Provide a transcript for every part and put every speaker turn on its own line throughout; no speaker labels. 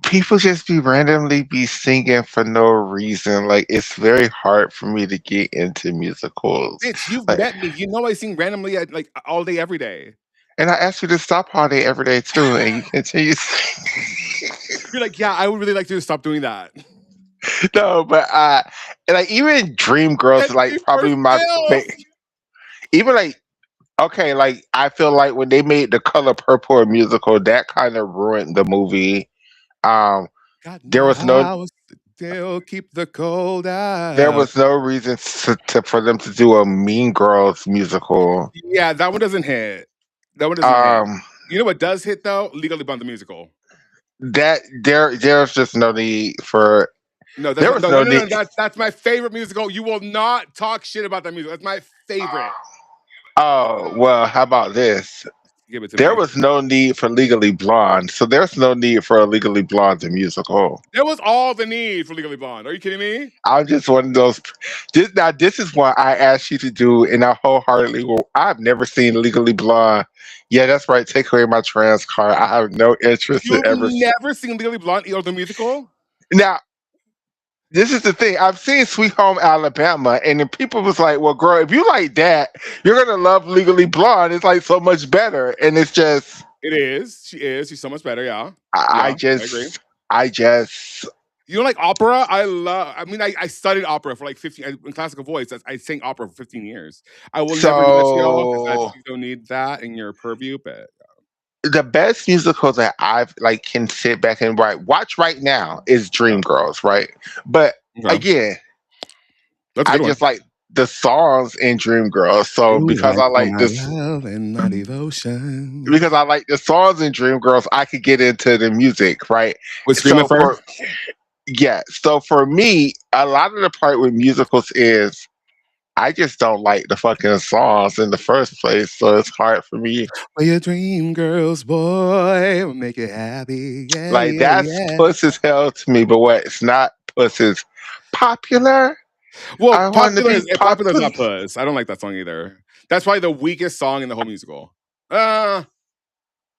people just be randomly be singing for no reason. Like it's very hard for me to get into musicals.
Bitch, you've
Like,
met me. You know I sing randomly at, like all day, every day.
and I ask you to stop all day every day too, and you continue singing.
You're like, yeah, I would really like you to stop doing that.
No, but and like even Dream Girls
Get
is like
me for
probably my
sales.
even like okay, like I feel like when they made the Color Purple a musical, that kind of ruined the movie. Um,
Got
there
my
was no
house, they'll keep the cold
there
out.
was no reason for them to do a Mean Girls musical.
Yeah, that one doesn't hit. That one doesn't hit.
Um,
You know what does hit though? Legally Blonde the musical.
that there's just no need for
No, that's
there
my,
was
no, no,
no
no,
need.
no. That's my favorite musical. You will not talk shit about that musical. That's my favorite.
Oh well, how about this?
Give it to
There
me.
was no need for Legally Blonde, so there's no need for a Legally Blonde the musical.
There was all the need for Legally Blonde. Are you kidding me?
I'm just one of those. This is what I asked you to do, and I wholeheartedly will. I've never seen Legally Blonde. Yeah, that's right. Take away my trans card. I have no interest in
You've
ever.
never seen Legally Blonde or the musical?
Now, this is the thing. I've seen Sweet Home Alabama, and then people was like, "Well, girl, if you like that, you're gonna love Legally Blonde. It's like so much better." And it's just,
It is. She is. She's so much better. Yeah.
I
Yeah. I agree.
just, I just,
You don't like opera? I mean, I studied opera for like 15 in classical voice. I sang opera for 15 years. I will never do that to y'all because
so
you don't need that in your purview. But
the best musical that I've like can sit back and watch right now is
yeah,
Dreamgirls, right? But
okay,
again,
that's a
I
good one.
just like the songs in Dreamgirls. So
You
because
like
I
all
like
my
this,
love and my devotion.
because I like the songs in Dreamgirls, I could get into the music, right?
Was Scream at
So
first?
for yeah, so for me, a lot of the part with musicals is I just don't like the fucking songs in the first place, so it's hard for me.
Well, your dream girls, boy, will make you happy. Yeah,
Like
yeah,
that's
yeah.
puss as hell to me, but what it's not puss is popular.
Well,
I want to be
popular is
popular.
not Puss. I don't like that song either. That's probably the weakest song in the whole musical. Uh,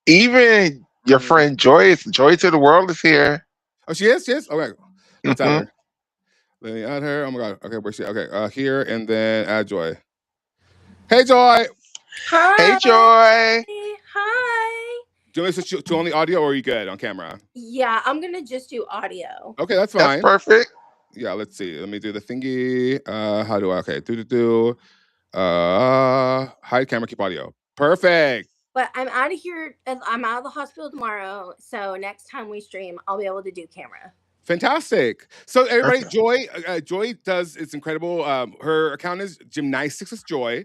Even your
mm.
friend Joy to the World is here.
Oh, she is. She is. Okay, let's add
Hmm.
her. Let me add her. Oh my god. Okay, where's she? Okay, here and then add Joy. Hey, Joy.
Hey
Hi.
Joy.
Hi.
Do you want me to switch to only audio, or are you good on camera?
Yeah, I'm gonna just do audio.
Okay, that's
That's
fine.
perfect.
Yeah, let's see. Let me do the thingy. How do I? Okay, hide camera, keep audio. Perfect.
But I'm out of here. I'm out of the hospital tomorrow. So next time we stream, I'll be able to do camera.
Fantastic. So everybody,
Perfect.
Joy does. It's incredible. Her account is Gymnastics with Joy.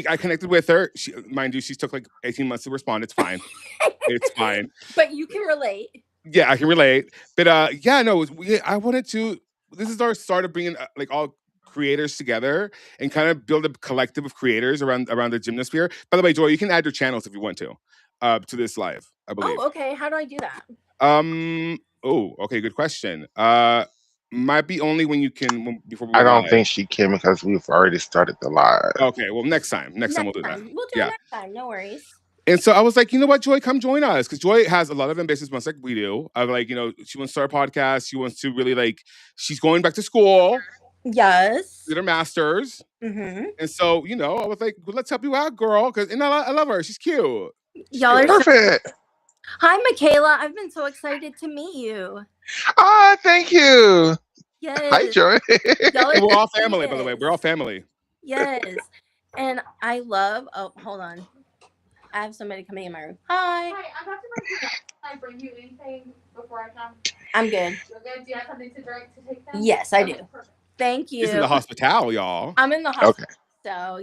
I connected with her. Mind you, she took like 18 months to respond. It's fine. It's fine.
But you can relate.
Yeah, I can relate. But yeah, no, I wanted to. This is our start of bringing like all creators together and kind of build a collective of creators around the gymnosphere. By the way, Joy, you can add your channels if you want to this live. I believe.
Oh, okay. How do I do that?
Oh, okay. Good question. Might be only when you can before we
I
go
don't
live.
think she can because we've already started the live.
Okay. Well, next time. Next time we'll do that.
We'll do it
Yeah.
next time. No worries.
And so I was like, you know what, Joy, come join us. Because Joy has a lot of ambitious ones like we do. Of like, she wants to start a podcast. She wants to really she's going back to school,
Yes.
did her master's.
Mm-hmm.
And so, I was like, well, let's help you out, girl. And I love her. She's cute.
Y'all are
Perfect.
Hi, Michaela. I've been so excited to meet you.
Ah, thank you.
Yes.
Hi, Joy.
Y'all
And
are
we're all family, by the way. We're all family.
Yes. And I love. Oh, hold on. I have somebody coming in my room. Hi.
Hi, I'm about to bring you. Can I bring you anything before I come?
I'm good.
You're good. Do you have something to drink to take them?
Yes, I
Okay,
do.
perfect.
Thank you.
She's in the hospital, y'all.
I'm in the hospital.
Okay.
So,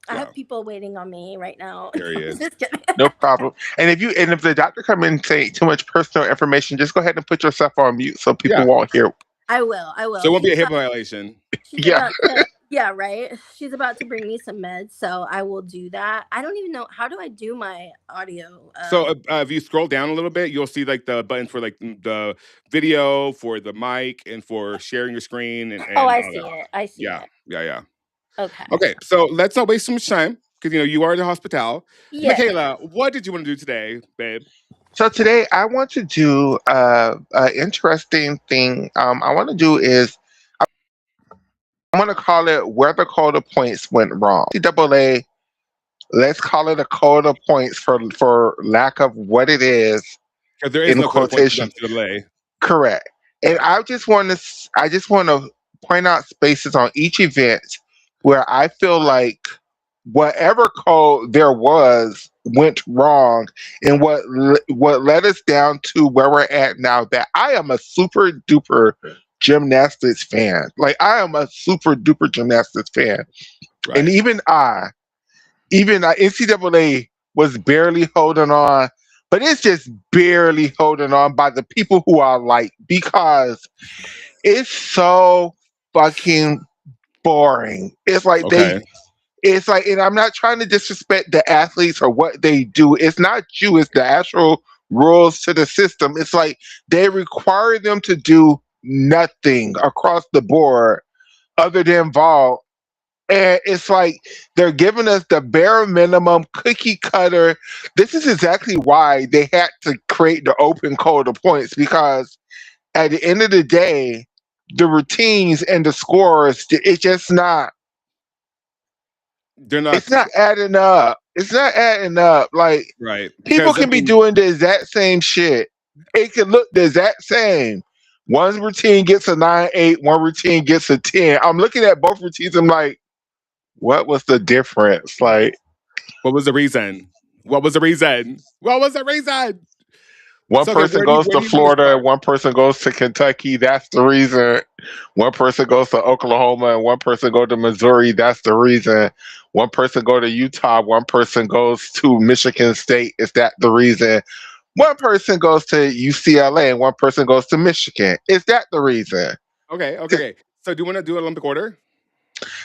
I have people waiting on me right now.
There he is.
Just kidding.
No problem. And if the doctor come in and say too much personal information, just go ahead and put yourself on mute so people won't hear.
I will.
So it won't be a HIPAA violation.
Yeah.
Yeah, right. She's about to bring me some meds, so I will do that. I don't even know how do I do my audio.
So if you scroll down a little bit, you'll see like the buttons for like the video, for the mic, and for sharing your screen. And
I see it. I see
it. Yeah.
Okay.
Okay, so let's not waste so much time because you are in the hospital.
Yeah.
Michaela, what did you want to do today, babe?
So today I want to do an interesting thing. I want to do is I want to call it where the code of points went wrong. NCAA, let's call it a code of points for lack of what it is
Because there is
in
no code of points for
quotation.
NCAA.
Correct. And
Right.
I just want to point out spaces on each event where I feel like whatever code there was went wrong, and what led us down to where we're at now. That I am a super duper gymnastics fan. Like I am a super duper gymnastics fan, and
Right.
even NCAA was barely holding on, but it's just barely holding on by the people who are like, because it's so fucking boring.
Okay.
It's like, and I'm not trying to disrespect the athletes or what they do. It's not you, it's the actual rules to the system. It's like they require them to do nothing across the board other than vault, and it's like they're giving us the bare minimum cookie cutter. This is exactly why they had to create the open code of points, because at the end of the day, the routines and the scores, it's just not.
They're
It's
not
not adding up. It's not adding up. Like
right.
people
Because I
can be
mean,
doing the exact same shit. It can look the exact same. One routine gets a 9-8, one routine gets a 10. I'm looking at both routines. I'm like, what was the difference? Like,
what was the reason? What was the reason? What was the reason?
one
So okay,
person
where
goes
do
to
you want to
Florida
start?
and one person goes to Kentucky. That's the reason. One person goes to Oklahoma and one person goes to Missouri. That's the reason. One person go to Utah. One person goes to Michigan State. Is that the reason? One person goes to UCLA and one person goes to Michigan. Is that the reason?
Okay, okay,
Th-
okay. So do you want to do Olympic order?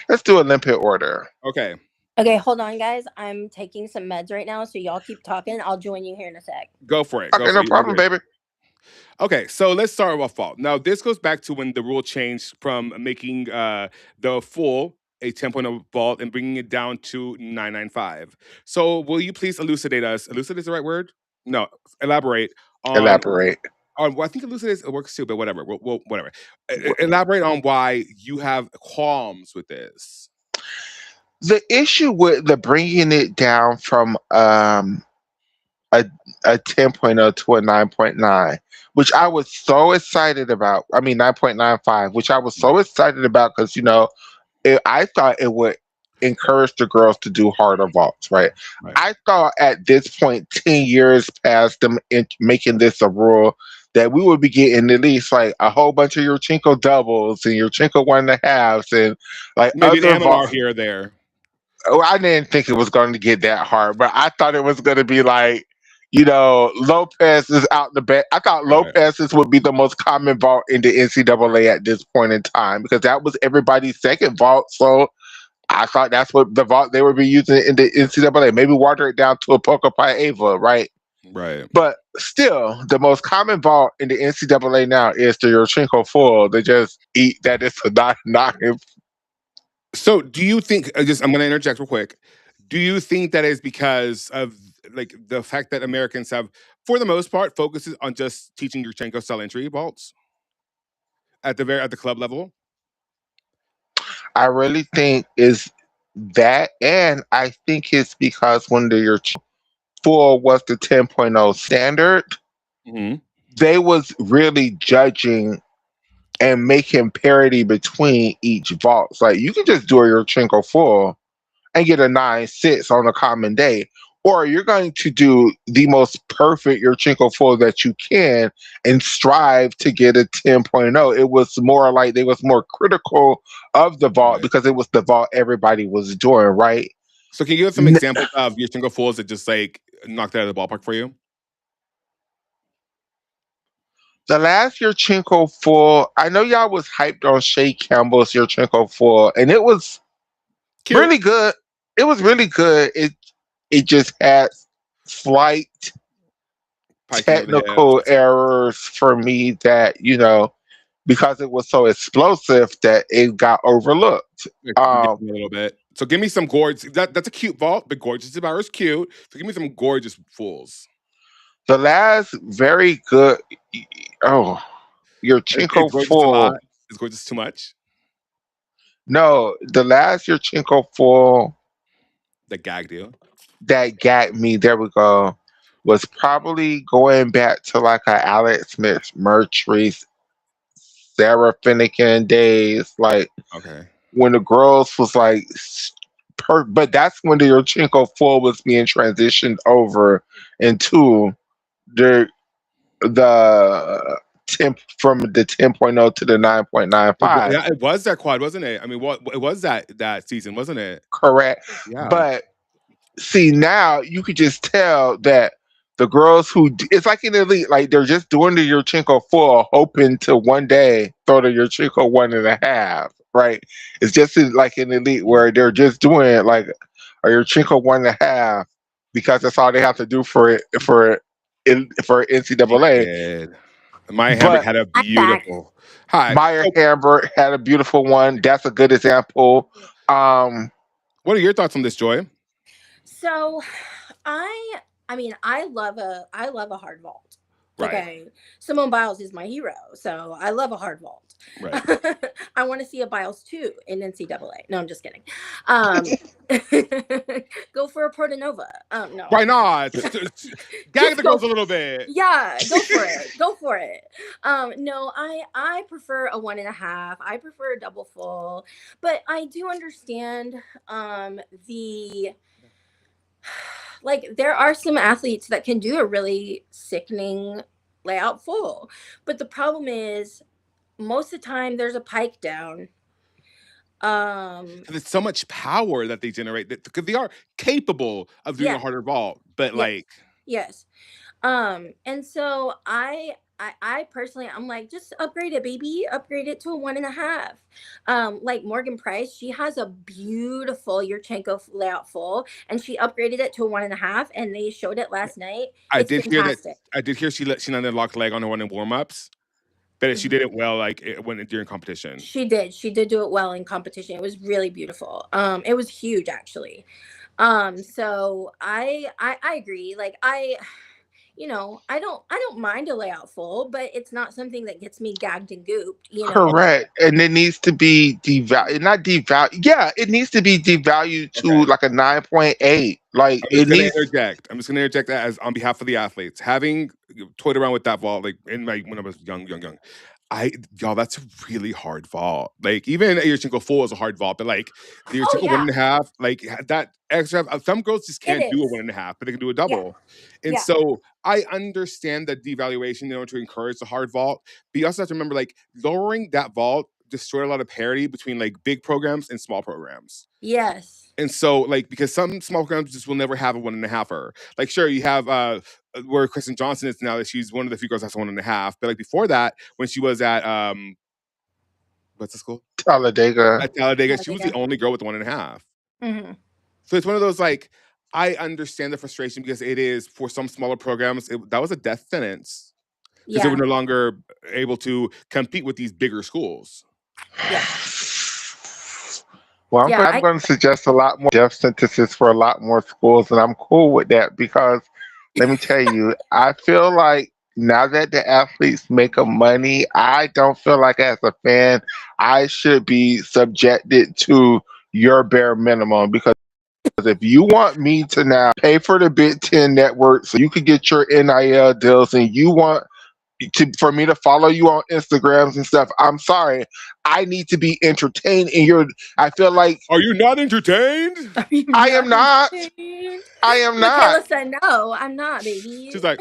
Let's do Olympic order.
Okay,
Okay, hold on, guys. I'm taking some meds right now, so y'all keep talking. I'll join you here in a sec.
go for it. Go
Okay,
for
no
it. You're
problem,
good.
baby.
Okay, so let's start with fault. Now, this goes back to when the rule changed from making the full a 10.0 vault and bringing it down to 995. So, will you please elucidate us? Elucidate is the right word? No, elaborate on.
Elaborate.
Well, I think elucidate works too, but whatever. Whatever. Elaborate on why you have qualms with this.
The issue with the bringing it down from a a 10.0 to a 9.9, which I was so excited about. I mean 9.95, which I was so excited about because I thought it would encourage the girls to do harder vaults, right?
Right.
I thought at this point, 10 years past them making this a rule, that we would be getting at least like a whole bunch of your Chinko doubles and your Chinko 1.5s and like
Maybe an
other
MMR
vaults.
here or there.
Oh, I didn't think it was going to get that hard, but I thought it was going to be like, Lopez is out the back. I thought
Right.
Lopez's would be the most common vault in the NCAA at this point in time because that was everybody's second vault. So I thought that's what the vault they would be using in the NCAA. Maybe water it down to a Poker Pie Ava, right?
Right.
But still, the most common vault in the NCAA now is the Yurchenko full. They just eat that it's a not.
So, do you think? I'm going to interject real quick. Do you think that is because of like the fact that Americans have, for the most part, focuses on just teaching Yurchenko style entry vaults at the club level?
I really think is that, and I think it's because when the Yurchenko full was the 10.0 standard,
Mm-hmm.
they was really judging and making parity between each vault. Like you can just do a Yurchenko full and get a 9-6 on a common day. Or you're going to do the most perfect Yurchenko full that you can and strive to get a 10.0. It was more like they was more critical of the vault
Right.
because it was the vault everybody was doing, right?
So, can you give us some
N-
examples of Yurchenko fools that just like knocked it out of the ballpark for you?
The last Yurchenko full, I know y'all was hyped on Shea Campbell's Yurchenko full, and it was
Cute.
really good. It was really good. It just had slight
Piking of the hips.
technical errors for me that because it was so explosive that it got overlooked.
Like,
Um,
a little bit. So, give me some gorgeous. That's a cute vault, but gorgeous is cute. So, give me some gorgeous fools.
The last very good. Oh, your
Is
Chinko
gorgeous a lot?
full.
Is gorgeous too much?
No, the last your Chinko full
The gag deal.
that got me. There we go. Was probably going back to like a Alex Smith, Mercury, Sarah Finnegan days, like
Okay.
when the girls was like, but that's when the Yurchenko full was being transitioned over into the 10 from the 10.0 to the 9.95.
Yeah, it was that quad, wasn't it? I mean, what it was that season, wasn't it?
Correct.
Yeah.
But see, now you could just tell that the girls it's like an elite, like they're just doing the Yurchenko full, hoping to one day throw the Yurchenko 1.5. Right? It's just like an elite where they're just doing like a Yurchenko 1.5 because that's all they have to do for
They
NCAA.
did. Maya Hamburg
But
had a
I'm back.
beautiful. Hi.
Meyer
So,
Hamburg had a beautiful one. That's a good example.
what are your thoughts on this, Joy?
So, I mean, I love a hard vault.
Right.
Okay, Simone Biles is my hero, so I love a hard vault.
Right.
I want to see a Biles too in NCAA. No, I'm just kidding. Um, go for a Portanova. No.
Why not? Gag
Just
the
go
girls a little bit.
Yeah, go for it. Go for it. No, I prefer a 1.5. I prefer a double full, but I do understand the like there are some athletes that can do a really sickening layout full, but the problem is most of the time there's a pike down.
There's so much power that they generate because they are capable of doing a
Yeah.
harder vault, but
Yes.
like
Yes. And so I personally, I'm like, just upgrade it, baby. Upgrade it to a 1.5. Like Morgan Price, she has a beautiful Yurchenko layout full, and she upgraded it to a 1.5, and they showed it last night.
I
It's
did hear that.
fantastic.
I did hear she landed locked leg on her one in warm ups, but she did it well, like when during competition.
She did do it well in competition. It was really beautiful. It was huge actually. So I agree. Like I don't mind a layout full, but it's not something that gets me gagged and gooped,
correct. And it needs to be devalued, not devalued. Yeah, it needs to be devalued to
Okay.
like a 9.8. Like
I'm
it
just gonna
needs.
interject. I'm just gonna interject that as on behalf of the athletes. Having toyed around with that vault, like when I was young, y'all, that's a really hard vault. Like even a Yurchenko full is a hard vault, but like the
Oh
Yurchenko
yeah,
1.5, like that extra. Some girls just
it
can't do a
is.
1.5, but they can do a
Yeah,
double. And
yeah.
so I understand the devaluation in order to encourage the hard vault, but you also have to remember like lowering that vault destroyed a lot of parity between like big programs and small programs.
Yes.
And so, like, because some small programs just will never have a 1.5er. Like, sure, you have where Kristen Johnson is now that she's one of the few girls that's 1.5. But like before that, when she was at what's the school?
Talladega.
At Talladega, she was the only girl with the 1.5.
Mm-hmm.
So it's one of those like I understand the frustration because it is for some smaller programs that was a death sentence because they
Yeah.
were no longer able to compete with these bigger schools.
Yeah.
Well,
Yeah,
I'm going to suggest a lot more death sentences for a lot more schools, and I'm cool with that because let me tell you, I feel like now that the athletes make a money, I don't feel like as a fan I should be subjected to your bare minimum because if you want me to now pay for the Big Ten network so you could get your NIL deals and you want for me to follow you on Instagrams and stuff, I'm sorry. I need to be entertained and I feel like
Are you not entertained?
I am not.
entertained?
I am not.
Michaela said no, I'm not, baby.
She's like,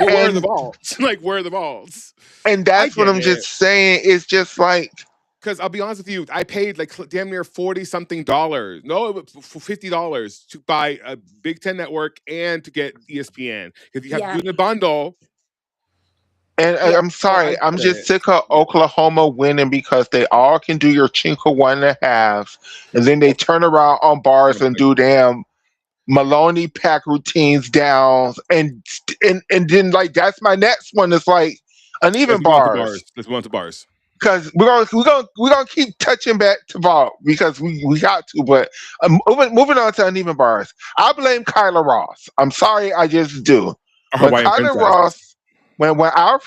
well, where are the
And
balls? Like, where are the balls?
and that's what
get
I'm
it.
just saying. It's just like
Because I'll be honest with you, I paid like damn near $40-something. No, it was for $50 to buy a Big Ten network and to get ESPN. Because you have to do it in a bundle.
and
Yeah.
I'm sorry,
I
I'm
get
just
it.
sick of Oklahoma winning because they all can do your Chinko 1.5, and then they turn around on bars and do damn Maloney pack routines down, and then like that's my next one. It's like uneven
Let's move on to
bars.
bars. Let's move on to bars.
because we're gonna keep touching back to Vault because we got to. But moving on to uneven bars, I blame Kyla Ross. I'm sorry, I just do.
A
When
Hawaiian
Kyla
princess.
Ross, when our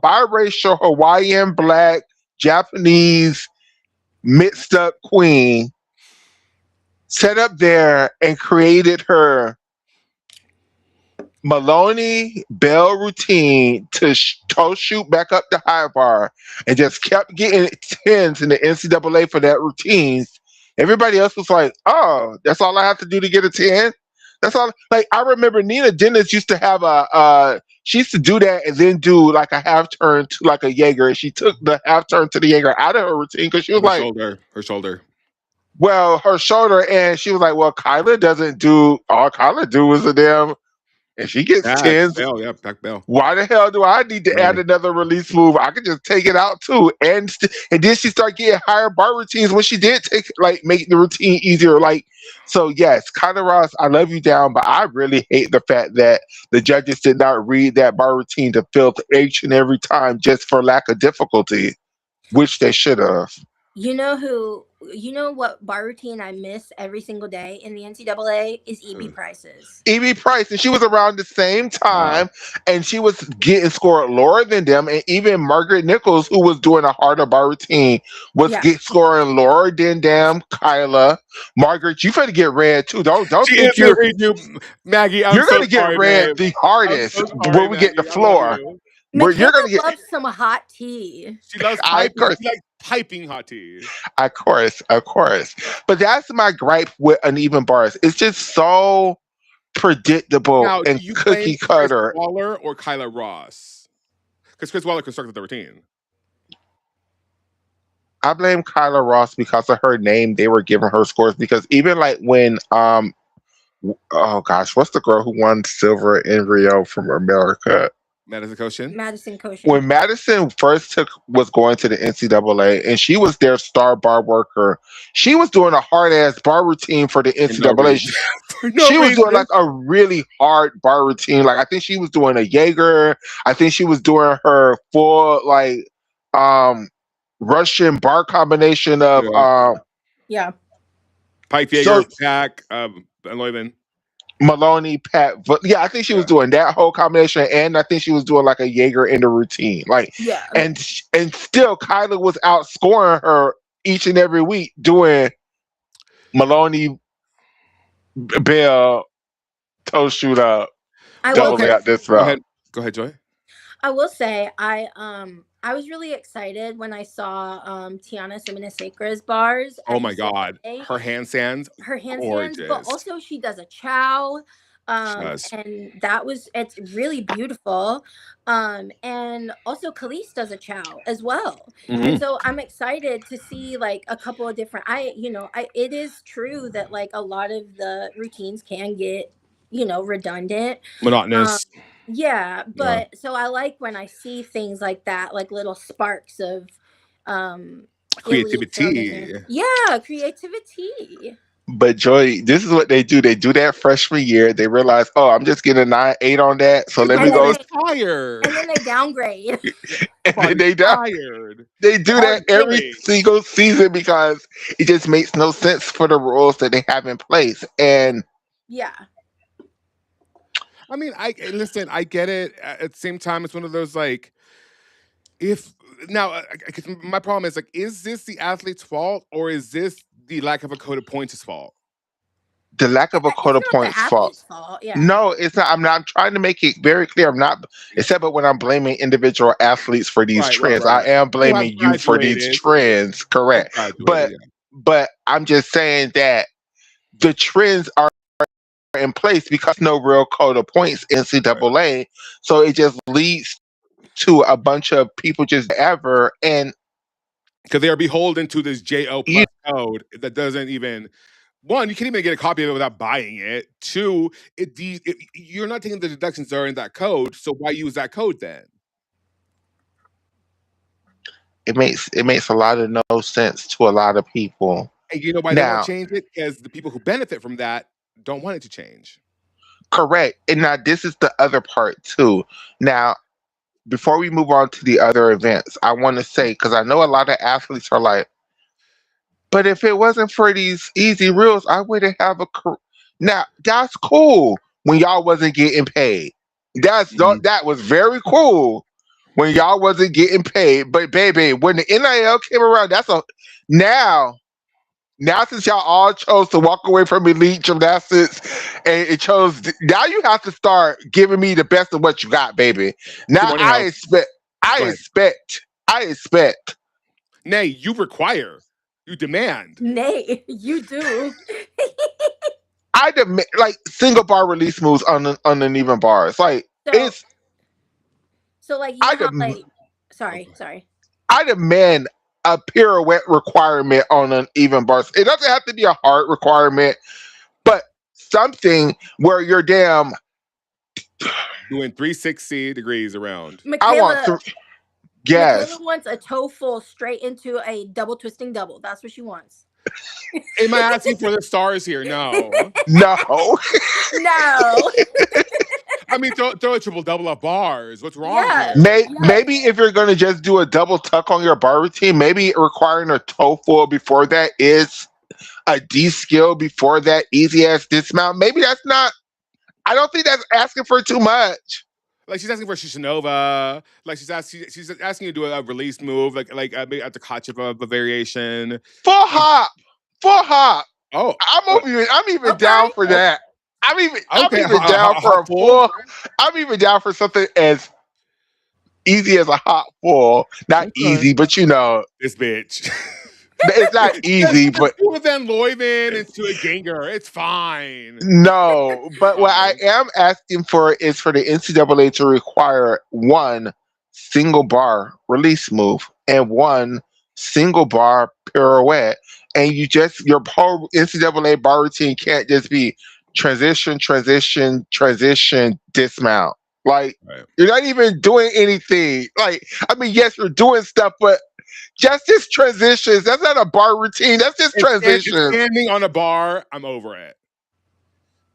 biracial Hawaiian, Black, Japanese mixed up queen set up there and created her Maloney Bell routine to toe shoot back up the high bar and just kept getting tens in the NCAA for that routine. Everybody else was like, "Oh, that's all I have to do to get a 10." That's all. Like I remember Nina Dennis used to have she used to do that and then do like a half turn to like a Jaeger. And she took the half turn to the Jaeger out of her routine because she was like,
Her shoulder.
well, her shoulder, and she was like, well, Kyla doesn't do all Kyla do is a damn, and she gets
Back
tens.
Bell, yeah, back Bell.
Why the hell do I need to add another release move? I could just take it out too. And then she started getting higher bar routines when she did make the routine easier. Like, so yes, Kyla Ross, I love you down, but I really hate the fact that the judges did not read that bar routine to filter each and every time just for lack of difficulty, which they should have.
You know what bar routine I miss every single day in the NCAA is EB Price's.
EB Price, and she was around the same
Wow.
time, and she was getting scored lower than them. And even Margaret Nichols, who was doing a harder bar routine, was scoring lower than damn Kyla. Margaret, you better get red too. Don't
She
think
is gonna read you, Maggie. I'm
you're
so
gonna get
sorry,
red
babe.
the
I'm
hardest
so
when
sorry,
we get the
Maggie. I love
floor.
you.
Where you're
Michaela
gonna get,
loves some hot tea.
She loves
I,
piping. She likes piping hot tea.
of course. But that's my gripe with uneven bars. It's just so predictable
Now,
and
do you blame
cookie
Chris
cutter.
Waller or Kyla Ross? Because Chris Waller constructed the routine.
I blame Kyla Ross because of her name. They were giving her scores because even like when oh gosh, what's the girl who won silver in Rio from America?
Madison Koshin.
When Madison first was going to the NCAA and she was their star bar worker, she was doing a hard ass bar routine for the NCAA. She was doing like a really hard bar routine. Like I think she was doing a Jaeger. I think she was doing her full like Russian bar combination of
Pike
Jaeger, Pack, Leuven.
Maloney, Pat, but yeah, I think she was doing that whole combination, and I think she was doing like a Jaeger in the routine, like and still Kyla was outscoring her each and every week doing Maloney, Bell, toe shoot up, double got this route.
Go ahead, Joy.
I will say I was really excited when I saw Tiana Simonasecra's bars.
Oh my god, her handstands,
but also she does a chow, and it's really beautiful. And also Khalees does a chow as well, and so I'm excited to see like a couple of different. It is true that like a lot of the routines can get redundant,
monotonous.
But so I like when I see things like that, like little sparks of
creativity.
Creativity.
But Joy, this is what they do. They do that freshman year. They realize, oh, I'm just getting a 9.8 on that. So let me go.
Tired.
And then they downgrade.
And then they tired. They do that every single season because it just makes no sense for the rules that they have in place. And
I mean, I get it. At the same time, it's one of those like, my problem is like, is this the athlete's fault or is this the lack of a code of points' fault?
The lack of a code of points fault. No, it's not. I'm trying to make it very clear. I'm not, except when I'm blaming individual athletes for these trends. Right. I am blaming you for these trends. Correct. But I'm just saying that the trends are in place because no real code of points NCAA. So it just leads to a bunch of people just ever and
because they are beholden to this JO plus code that doesn't even. One, you can't even get a copy of it without buying it. Two, you're not taking the deductions that are in that code, so why use that code then?
It makes a lot of no sense to a lot of people.
And you know why they won't change it? Because the people who benefit from that don't want it to change.
Correct. And now this is the other part too. Now, before we move on to the other events, I want to say, because I know a lot of athletes are like, but if it wasn't for these easy rules, I wouldn't have a career. Now that's cool when y'all wasn't getting paid.
Mhm.
That was very cool when y'all wasn't getting paid. But baby, when the NIL came around, now now since y'all all chose to walk away from elite gymnastics and it chose now you have to start giving me the best of what you got, baby.
Good
Now
morning, House.
I
Go ahead.
expect
Nay, you require, you demand.
Nay, you do.
I demand like single bar release moves on uneven bars. Like
So,
it's
so like you
I
know how
dem-
like, sorry.
I demand a pirouette requirement on uneven bars. It doesn't have to be a hard requirement, but something where you're damn.
Doing 360 degrees around.
I want
Michaela,
to. Yes.
Michaela wants a toe full straight into a double twisting double. That's what she wants.
Am I asking for the stars here? No.
No.
No.
I mean, throw a triple double of bars. What's wrong
Yeah.
here?
Yeah.
Maybe if you're going to just do a double tuck on your bar routine, maybe requiring a toe full before that is a D skill before that easy ass dismount. Maybe that's not. I don't think that's asking for too much.
Like she's asking for Shishanova. Like she's asking you to do a release move, like maybe at the Kacheva variation.
Full hop, full hop.
Oh,
I'm even
Okay.
down for that. I'm
okay.
even down for a
Hop full.
full. I'm even down for something as easy as a hop full. Not
Okay.
easy, but you know,
This bitch.
it's not easy,
Just
but
do a Van Leuven into a Ganger. It's fine.
no. But what I
Fine.
am asking for is for the NCAA to require one single bar release move and one single bar pirouette. And your whole NCAA bar routine can't just be transition, transition, transition, dismount. Like
Right.
you're not even doing anything. Like, I mean, yes, you're doing stuff, but just transitions. That's not a bar routine. That's just
It's
transitions.
standing on a bar. I'm over it.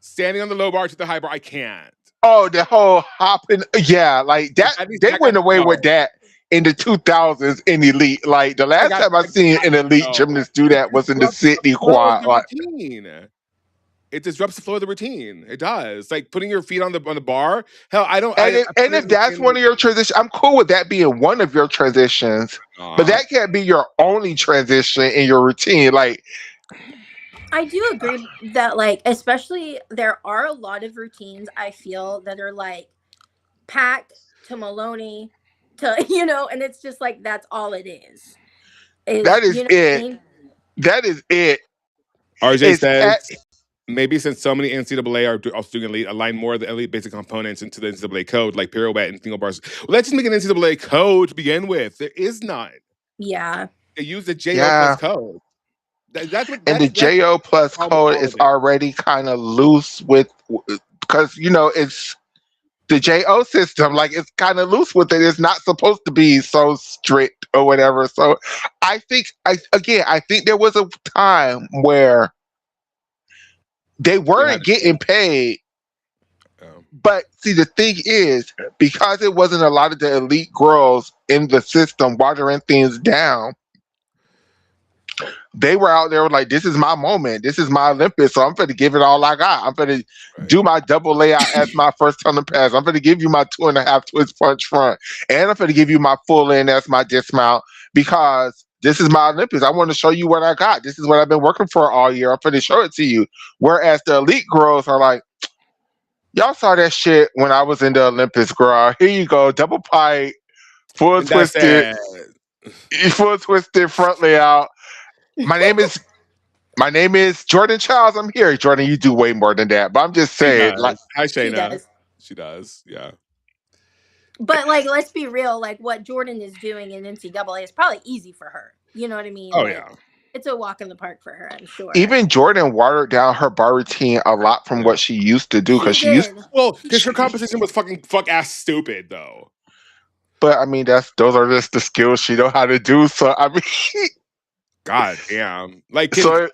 Standing on the low bar to the high bar. I can't.
Oh, the whole hopping. Yeah, like that.
At least
They
that got
went away
no.
with that in the 2000s in Elite. Like the last time I seen an Elite
no.
gymnast do that was in the Sydney
Flow of
quad.
the
Like,
routine. It disrupts the flow of the routine. It does. Like putting your feet on the bar. Hell, I don't.
and if that's one of your transitions, I'm cool with that being one of your transitions. But that can't be your only transition in your routine. Like,
I do agree that like especially there are a lot of routines I feel that are like Pack to Maloney to and it's just like that's all it is.
that
You
is
know what I
it.
mean?
That is it.
RJ
It's
says
at,
maybe since so many NCAA are also doing elite, align more of the elite basic components into the NCAA code, like pirouette and single bars. Well, let's just make an NCAA code to begin with. There is none.
Yeah.
They use the JO plus
yeah.
code. That's what
And the
that's
JO
the
plus
problem with
code
all
is
of it.
already kind of loose with because it's the JO system. Like it's kind of loose with it. It's not supposed to be so strict or whatever. So I think I think there was a time where they
They had
weren't
to do
getting
it.
paid.
Um,
But see, the thing is, because it wasn't a lot of the elite girls in the system watering things down, they were out there like, this is my moment. This is my Olympics. So I'm going to give it all I got. I'm going to
right.
do my double layout as my first tunnel pass. I'm going to give you my 2.5 twist punch front. And I'm going to give you my full in as my dismount because this is my Olympics. I want to show you what I got. This is what I've been working for all year. I'm going to show it to you. Whereas the elite girls are like, y'all saw that shit when I was in the Olympics, girl. Here you go. Double pike, full
And that's
twisted,
it.
full twisted front layout. My name is My name is Jordan Childs. I'm here. Jordan, you do way more than that. But I'm just
She
saying, like,
does. Hi,
She
Shayna.
does.
She does. Yeah.
But like let's be real, like what Jordan is doing in NCAA is probably easy for her. You know what I mean?
Oh
Like
yeah.
it's a walk in the park for her, I'm sure.
even Jordan watered down her bar routine a lot from what she used to do
She
because she used.
did.
Well, because her competition was fuck ass stupid though.
But I mean, those are just the skills she know how to do. So I mean,
God damn. Like,
so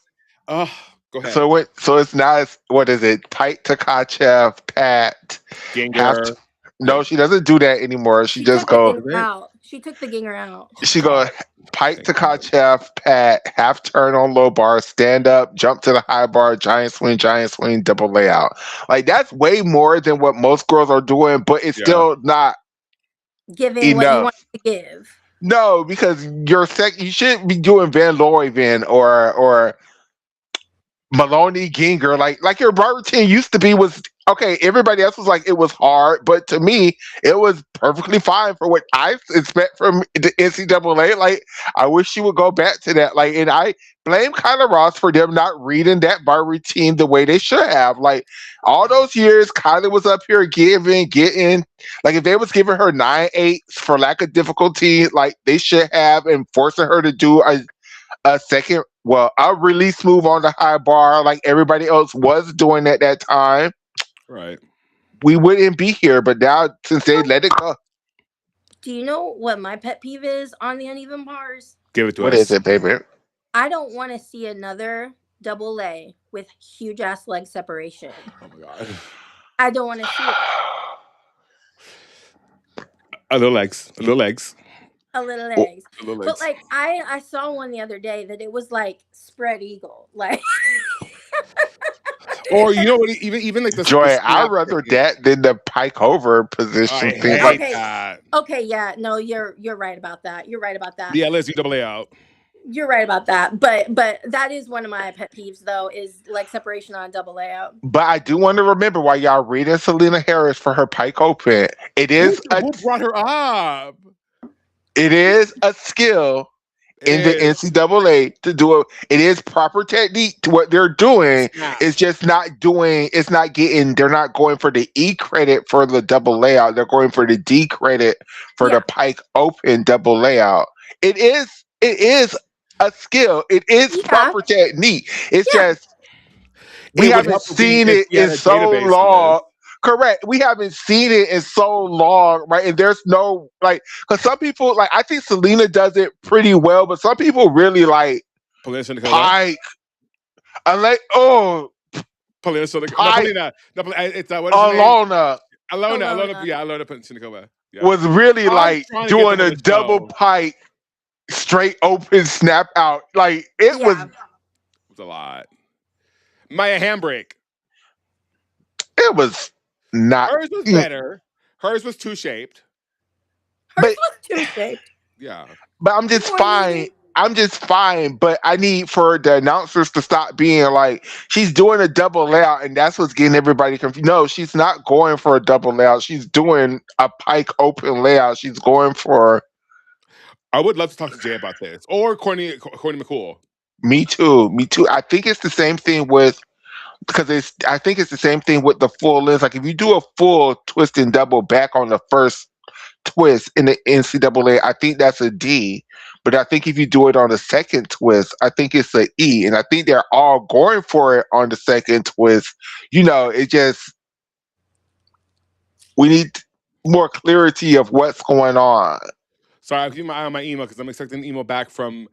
oh, go ahead.
so it's not what is it? Pike Takachev, Pat, have
Ginger.
to, No, she doesn't do that anymore. She
She
just
took the
go.
ginger out. She took the ginger out.
She go
God,
pike
thank
to
God.
Kachev, pat, half turn on low bar, stand up, jump to the high bar, giant swing, double layout. Like that's way more than what most girls are doing, but it's
Yeah.
still not
Giving what you want
enough.
to give.
No, because you shouldn't be doing Van Looyven or Maloney Ginger, like your bar routine used to be was okay. Everybody else was like it was hard, but to me, it was perfectly fine for what I expect from the NCAA. Like I wish she would go back to that. Like, and I blame Kyla Ross for them not reading that bar routine the way they should have. Like all those years, Kyla was up here getting. Like if they was giving her 9/8 for lack of difficulty, like they should have, and forcing her to do a second, well, a release move on the high bar like everybody else was doing at that time,
Right.
we wouldn't be here. But now, since they let it go,
Do you know what my pet peeve is on the uneven bars?
Give it to
what is
us.
it, baby?
I don't want to see another double A with huge ass leg separation.
Oh my God.
I don't want to see it.
A little legs. A little legs.
A little
Oh,
legs.
A little
But
legs.
like I saw one the other day that it was like spread eagle. Like
Or you know what? Even like the
Joy, I'd
snap
rather
thing.
that than the pike over
I
position thing.
hate
Like,
okay,
that.
okay, yeah, no, you're right about that. You're right about that.
The LSU double A out.
You're right about that. But that is one of my pet peeves though, is leg separation on a double layout.
but I do want to remember while y'all reading Selena Harris for her pike open,
Who brought her up?
it is a skill
It
in the
is
NCAA to do it. It is proper technique to what they're doing.
snap.
It's just not doing. It's not getting. They're not going for the E credit for the double layout. They're going for the D credit for the
Yeah.
pike open double layout. It is. It is a skill. It is
Yeah.
proper technique. It's
Yeah.
just we
It would
haven't
help
seen
if
it
we had
in
a
so
database of this.
long. Correct. We haven't seen it in so long, right? And there's no like, because some people like I think Selena does it pretty well, but some people really like
Polina Shinakova.
Pike. I like
Polina Shinakova. No,
Pike
Polina. No, it's what is her name?
Alona
Alona.
Alona.
Yeah, Alona Shinakova. Yeah.
was really
I'm
like
trying to get them
doing
on
a
the
double
show.
Pike straight open snap out. Like it was.
Yeah.
It was a lot. Maya Handbrake.
It was not.
Hers was better. Hers was two shaped.
Hers
But
was two shaped.
Yeah.
but I'm just
More
fine.
needed.
I'm just fine, but I need for the announcers to stop being like she's doing a double layout, and that's what's getting everybody confused. No, she's not going for a double layout. She's doing a pike open layout. She's going for
I would love to talk to Jay about this. Or Courtney McCool.
me too. Me too. I think it's the same thing with because it's. I think it's the same thing with the full lens. Like if you do a full twist and double back on the first twist in the NCAA, I think that's a D. But I think if you do it on the second twist, I think it's a E. And I think they're all going for it on the second twist. You know, it just we need more clarity of what's going on.
Sorry, I'll keep my eye on my email because I'm expecting an email back from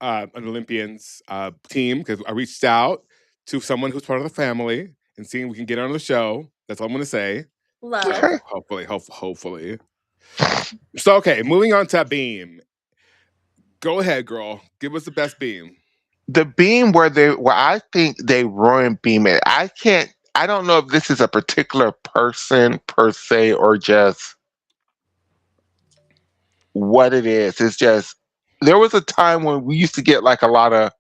an Olympians team because I reached out to someone who's part of the family and seeing if we can get her on the show. That's all I'm going to say.
Love.
Okay.
Hopefully. So, okay, moving on to Beam. Go ahead, girl. Give us the best Beam.
The beam where I think they ruined beam it. I don't know if this is a particular person per se or just what it is. It's just there was a time when we used to get like a lot of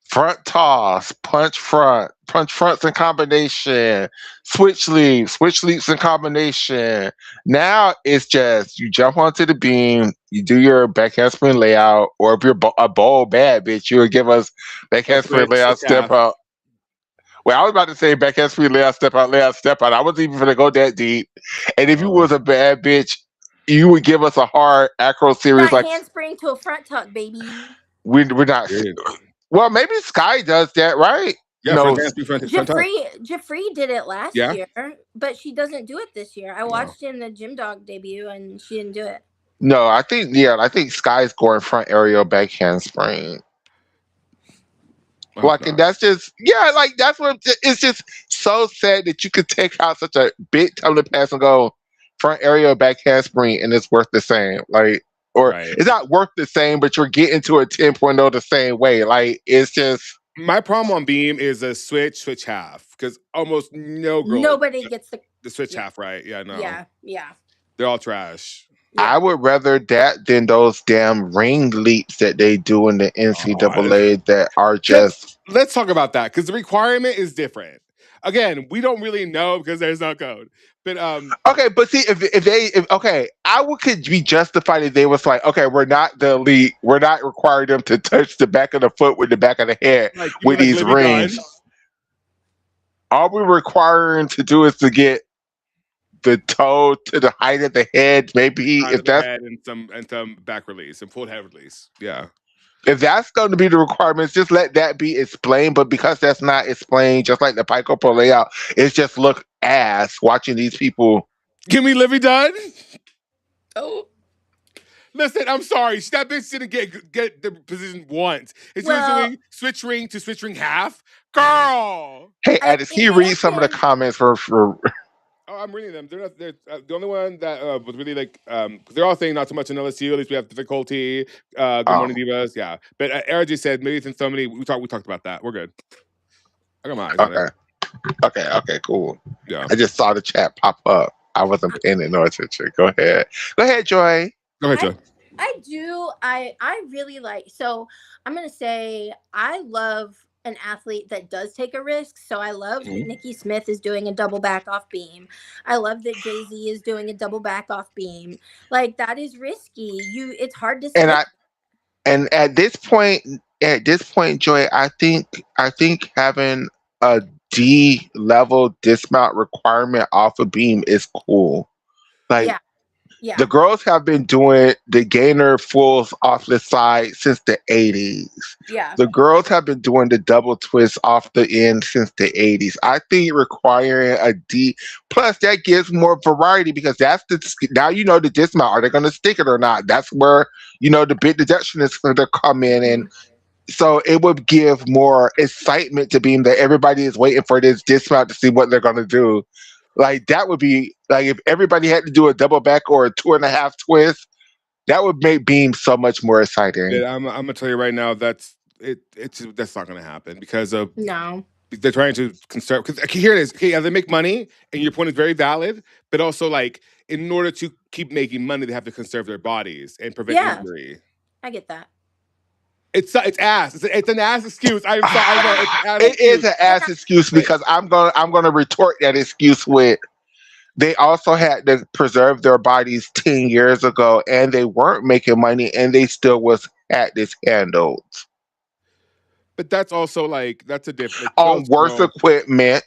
front toss, punch fronts in combination, switch leaps in combination. Now it's just you jump onto the beam, you do your back handspring layout, or if you're a bold bad bitch, you would give us back
A
handspring
switch, a
layout, step
calf.
out. Well, I was about to say back handspring layout, step out, layout, step out. I wasn't even gonna go that deep. And if you was a bad bitch, you would give us a hard acro series
Front
like
handspring to a front tuck, baby.
we're not.
Period.
Well, maybe Sky does that, right?
Yeah,
No,
front handspring, front tuck.
Jeffrey did it last
Yeah?
year, but she doesn't do it this year. I
No.
watched in the Gym Dog debut and she didn't do it.
no, I think Sky's going front aerial back handspring.
Oh,
Like, and
God.
that's just like that's what it's just so sad that you could take out such a big tumbling pass and go, front area or back handspring, and it's worth the same. Like, or
Right.
it's not worth the same, but you're getting to a 10.0 the same way. Like, it's just
My problem on Beam is a switch half because almost no girl
Nobody gets
the switch
yeah,
half right. Yeah, no,
yeah.
they're all trash.
Yeah.
I would rather that than those damn ring leaps that they do in the
Oh,
NCAA that are
let's
just
let's talk about that because the requirement is different. Again, we don't really know because there's no code. But
okay. But see, okay, I would could be justified if they was like, okay, we're not the elite, we're not requiring them to touch the back of the foot with the back of the head
like you mean
with
like
these
Libby Dunn?
rings. All we're requiring to do is to get the toe to the height of the head. Maybe
Out of the head and some back release and full head release. Yeah.
if that's going to be the requirements, just let that be explained. But because that's not explained, just like the Pico Pro layout, it's just look ass watching these people.
Give me Livy Dunn.
Oh.
Listen, I'm sorry. That bitch didn't get the position once. And she was
Well,
doing switch ring to switch ring half. Girl.
Hey, Addis, can
it
you
may
read
have
some of the
been.
comments for
Oh, I'm reading them. They're not. They're the only one that was really like. They're all saying not so much in LSU. At least we have difficulty. Good
oh,
morning, divas. Yeah, but Eric just said maybe since so many we talked about that. We're good. I got my eyes on it.
okay, okay, cool.
Yeah.
I just saw the chat pop up. I wasn't paying no attention. Go ahead, Joy.
Go ahead,
I
Joe.
I do. I really like. So I'm gonna say I love an athlete that does take a risk. So I love that
Mhm.
Nikki Smith is doing a double back off beam. I love that Jay Z is doing a double back off beam. Like that is risky. It's hard to
And
slip.
I and at this point, Joy, I think having a D level dismount requirement off a beam is cool. Like
Yeah, yeah,
the girls have been doing the gainer fulls off the side since the 80s.
yeah,
The girls have been doing the double twist off the end since the 80s. I think requiring a D plus that gives more variety because that's now you know the dismount. Are they going to stick it or not? That's where the big deduction is going to come in, and
mhm.
so it would give more excitement to being that everybody is waiting for this dismount to see what they're going to do. Like that would be like if everybody had to do a double back or a 2.5 twist, that would make Beam so much more exciting.
Yeah, I'm gonna tell you right now that's it. That's not gonna happen because of
No,
they're trying to conserve. Because here it is. Okay, yeah, they make money, and your point is very valid. But also, like, in order to keep making money, they have to conserve their bodies and prevent
yeah,
injury.
I get that.
It's ass. It's an ass excuse. I'm sorry. I know it's an ass
It is
excuse.
an
And
ass excuse
But
because I'm gonna retort that excuse with they also had to preserve their bodies 10 years ago and they weren't making money and they still was at this handled
that's also like that's a different. Like,
on worse equipment.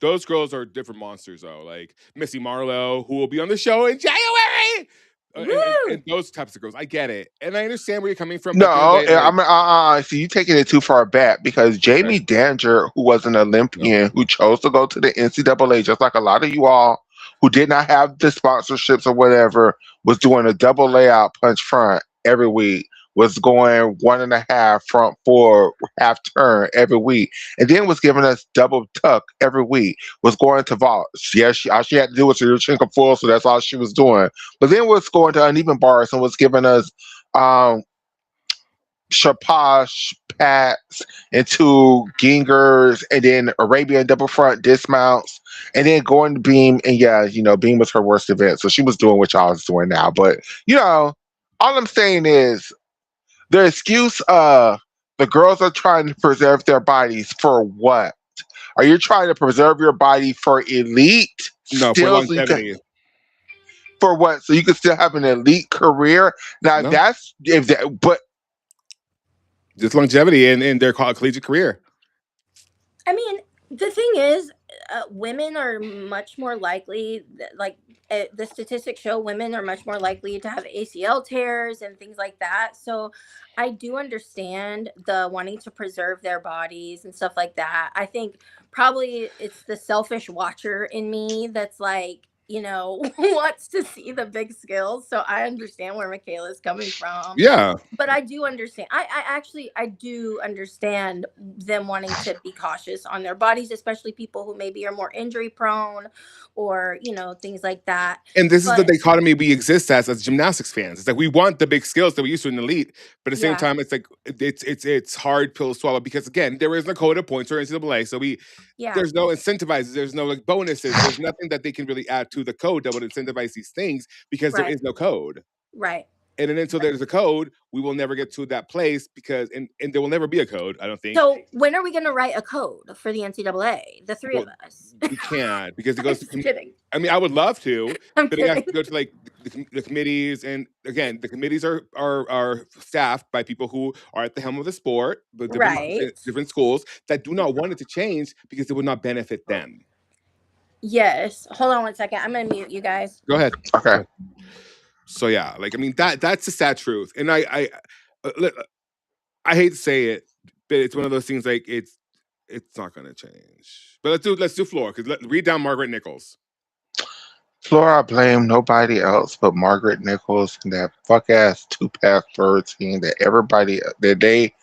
those girls are different monsters though. Like Missy Marlowe, who will be on the show in January. And
woo,
those types of girls, I get it, and I understand where you're coming from. But at the end of
No,
the day, like,
see you taking it too far back because
okay,
Jamie Danger, who was an
no.
Olympian who chose to go to the NCAA, just like a lot of you all who did not have the sponsorships or whatever, was doing a double layout punch front every week, was going 1.5 front four half turn every week, and then was giving us double tuck every week, was going to vaults. Yeah, all she had to do was to chinka full, so that's all she was doing. But then was going to uneven bars and was giving us um Shapash Pats into Gingers and then Arabian double front dismounts and then going to Beam and yeah, Beam was her worst event. So she was doing what y'all was doing now. But all I'm saying is the excuse the girls are trying to preserve their bodies for what? Are you trying to preserve your body for elite
No, for
still so you can
longevity.
for what? So you can still have an elite career? Now
No,
that's if that but
just longevity in their collegiate career.
I mean, the thing is, women are much more likely, like the statistics show, women are much more likely to have ACL tears and things like that. So I do understand the wanting to preserve their bodies and stuff like that. I think probably it's the selfish watcher in me that's like, wants to see the big skills. So I understand where Michaela's coming from.
Yeah.
But I do understand. I do understand them wanting to be cautious on their bodies, especially people who maybe are more injury prone or, things like that.
And this is the
But
dichotomy we exist as gymnastics fans. It's like we want the big skills that we used to in the elite, but at the same
yeah,
time, it's like it's hard pill to swallow because again, there is no code of points or NCAA, so
yeah,
there's no incentivizes, there's no like bonuses, there's nothing that they can really add to the code that would incentivize these things because there
right,
is no code.
right.
And then until there's a code, we will never get to that place because and there will never be a code, I don't think.
So when are we going to write a code for the NCAA? The three
Well,
of us.
we can't because it
I'm
goes
just
to
kidding.
I mean, I would love to,
I'm
but it has to
kidding.
go to like the committees, and again, the committees are staffed by people who are at the helm of the sport, but
Right.
different schools that do not want it to change because it would not benefit them.
Yes. Hold on one second. I'm going to mute you guys.
Go ahead.
Okay.
So yeah, like I mean that's the sad truth, and I hate to say it, but it's one of those things like it's not going to change. But let's do floor because read down Margaret Nichols.
Flora, I blame nobody else but Margaret Nichols and that fuck ass 2-pass routine that everybody that they.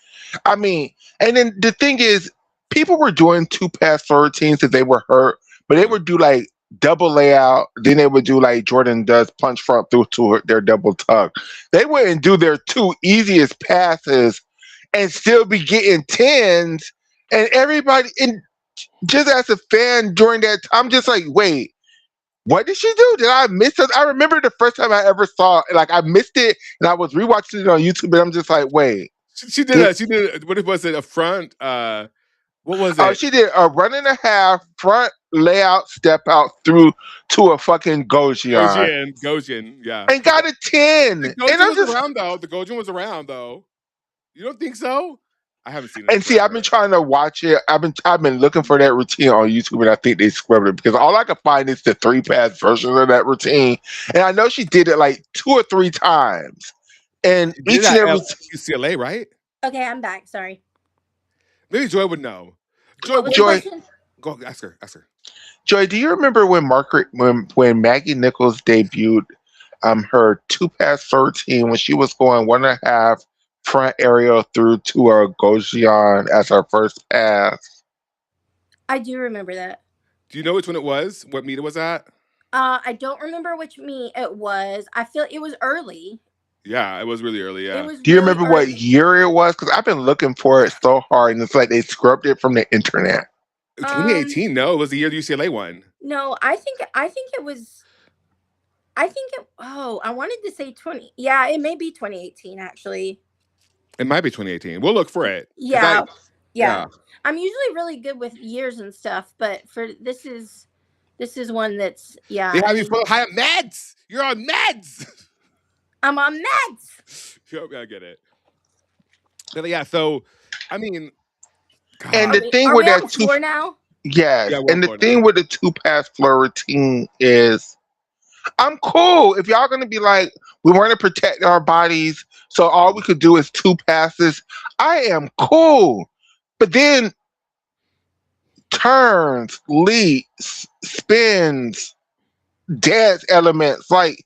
I mean, and then the thing is, people were doing 2-pass routines if they were hurt, but they would do like double layout. Then they would do like Jordan does punch front through to their double tuck. They wouldn't do their two easiest passes and still be getting tens. And everybody, and just as a fan during that, I'm just like, wait. What did she do? Did I miss it? I remember the first time I ever saw it, like I missed it and I was rewatching it on YouTube, and I'm just like, wait.
She did what was it, a front what was
Oh,
it?
she did a run and a half front layout step out through to a fucking Gojyan
Gojin, yeah.
and got a 10.
The
And
Gojin
I'm
was
just
around though. The Gojin was around though. You don't think so? I haven't seen it.
and see, I've been trying to watch it. I've been looking for that routine on YouTube, and I think they scrubbed it because all I could find is the 3-pass version of that routine. And I know she did it like 2 or 3 times. And
She did
each and
that
every
at UCLA, right?
Okay, I'm back. Sorry.
Maybe Joy would know.
What was the
Joy,
question?
Go ask her.
Joy, do you remember when Maggie Nichols debuted her 2-pass routine when she was going 1.5 front aerial through to a Gojyan as her first pass?
I do remember that.
Do you know which one it was? What meet it was at?
I don't remember which meet it was. I feel it was early.
Yeah, it was really early. Yeah.
It was
Do you
really
remember what
early.
year it was? Because I've been looking for it so hard, and it's like they scrubbed it from the internet.
2018? No, it was the year the UCLA won.
No, I think it was. I wanted to say 20. Yeah, it may be 2018 actually.
It might be 2018. We'll look for it.
Yeah.
Yeah.
I'm usually really good with years and stuff, but for this is one that's
They have you high on meds. You're on meds.
I'm on meds.
Yep, I get it. But yeah, so I mean, God.
And the thing
are
with
we
that
on floor now?
yes,
Yeah, we're
and the
on
thing
now.
with the 2-pass floor routine is, I'm cool if y'all gonna be like, we want to protect our bodies, so all we could do is 2 passes. I am cool, but then turns, leaps, spins, dance elements, like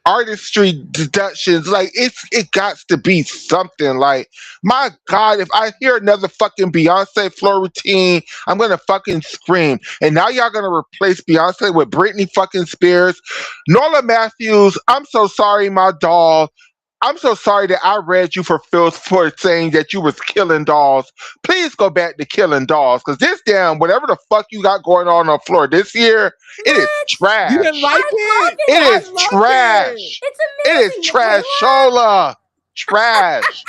artistry deductions, like it got to be something. Like, my God, if I hear another fucking Beyonce floor routine, I'm gonna fucking scream. And now y'all gonna replace Beyonce with Britney fucking Spears. Nola Matthews, I'm so sorry, my doll. I'm so sorry that I read you for saying that you was killing dolls. Please go back to killing dolls, because this damn whatever the fuck you got going on the floor this year, it is trash.
You didn't like it?
It is trash.
It's
It
amazing.
is trash, Shola. Trash.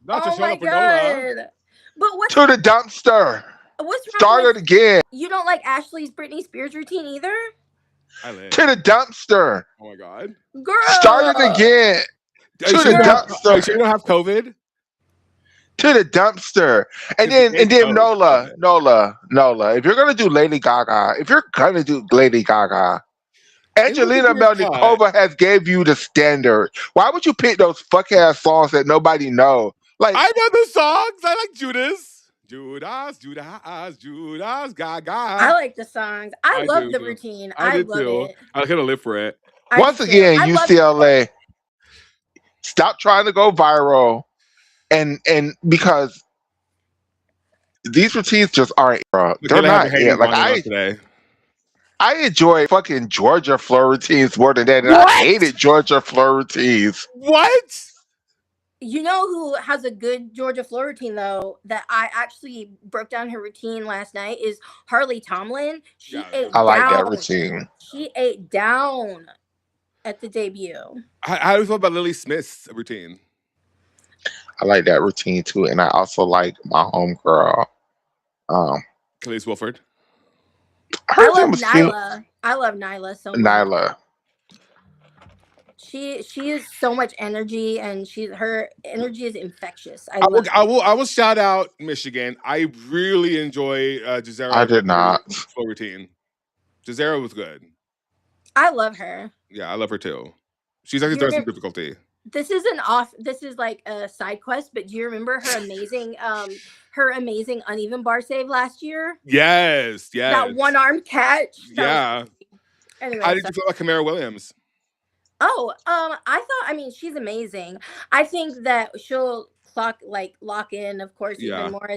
Not to
Oh
show
my
up for Nola.
God. But what's
To the dumpster.
what's wrong
Start
with
it again.
you? Don't like Ashley's Britney Spears routine either,
I live.
To the dumpster.
Oh my God.
girl.
Start it again.
Are you
To
sure
the
you don't have-
dumpster.
are you sure you don't have COVID?
To the dumpster. And then Nola. If you're gonna do Lady Gaga, Angelina
It was a weird
Melnikova has gave you the standard. Why would you pick those fuck ass songs that nobody know? Like,
I know the songs. I like Judas. Judas, Judas, Judas,
I
Gaga.
like the songs. I
I
love
do.
the routine.
I
I
did
love
too.
it.
I was gonna live for it.
I do
Once
too.
again,
I love
UCLA, stop trying to go viral, and because these routines just aren't, bro. They're
Michaela had her
not it.
haters
Like
on and on today.
I enjoy fucking Georgia floor routines more than that, and I
What?
hated Georgia floor routines.
What?
You know who has a good Georgia floor routine though that I actually broke down her routine last night is Harley Tomlin. She
Yeah, yeah.
I
ate
like that
down.
routine.
She ate down at the debut.
How do you feel about Lily Smith's routine?
I like that routine too, and I also like my homegirl. Um,
Khalees Wilford.
her
I
routine
love
was cute.
Nyla. I love Nyla so much.
Nyla.
She is so much energy, and her energy is infectious. I
I will,
love
I
it.
will, I will shout out Michigan. I really enjoy
I
Jazera's
did not.
flow routine. Jazera was good.
I love her.
Yeah, I love her too. She's actually
Do you
throwing some
remember?
difficulty.
This is an off. This is like a side quest, but do you remember her amazing uneven bar save last year?
Yes,
That
yes,
one arm catch. That was
yeah.
crazy.
How
Anyway,
did
so
you feel about Kamara Williams?
oh, I thought. I mean, she's amazing. I think that she'll lock in, of course, even
Yeah,
more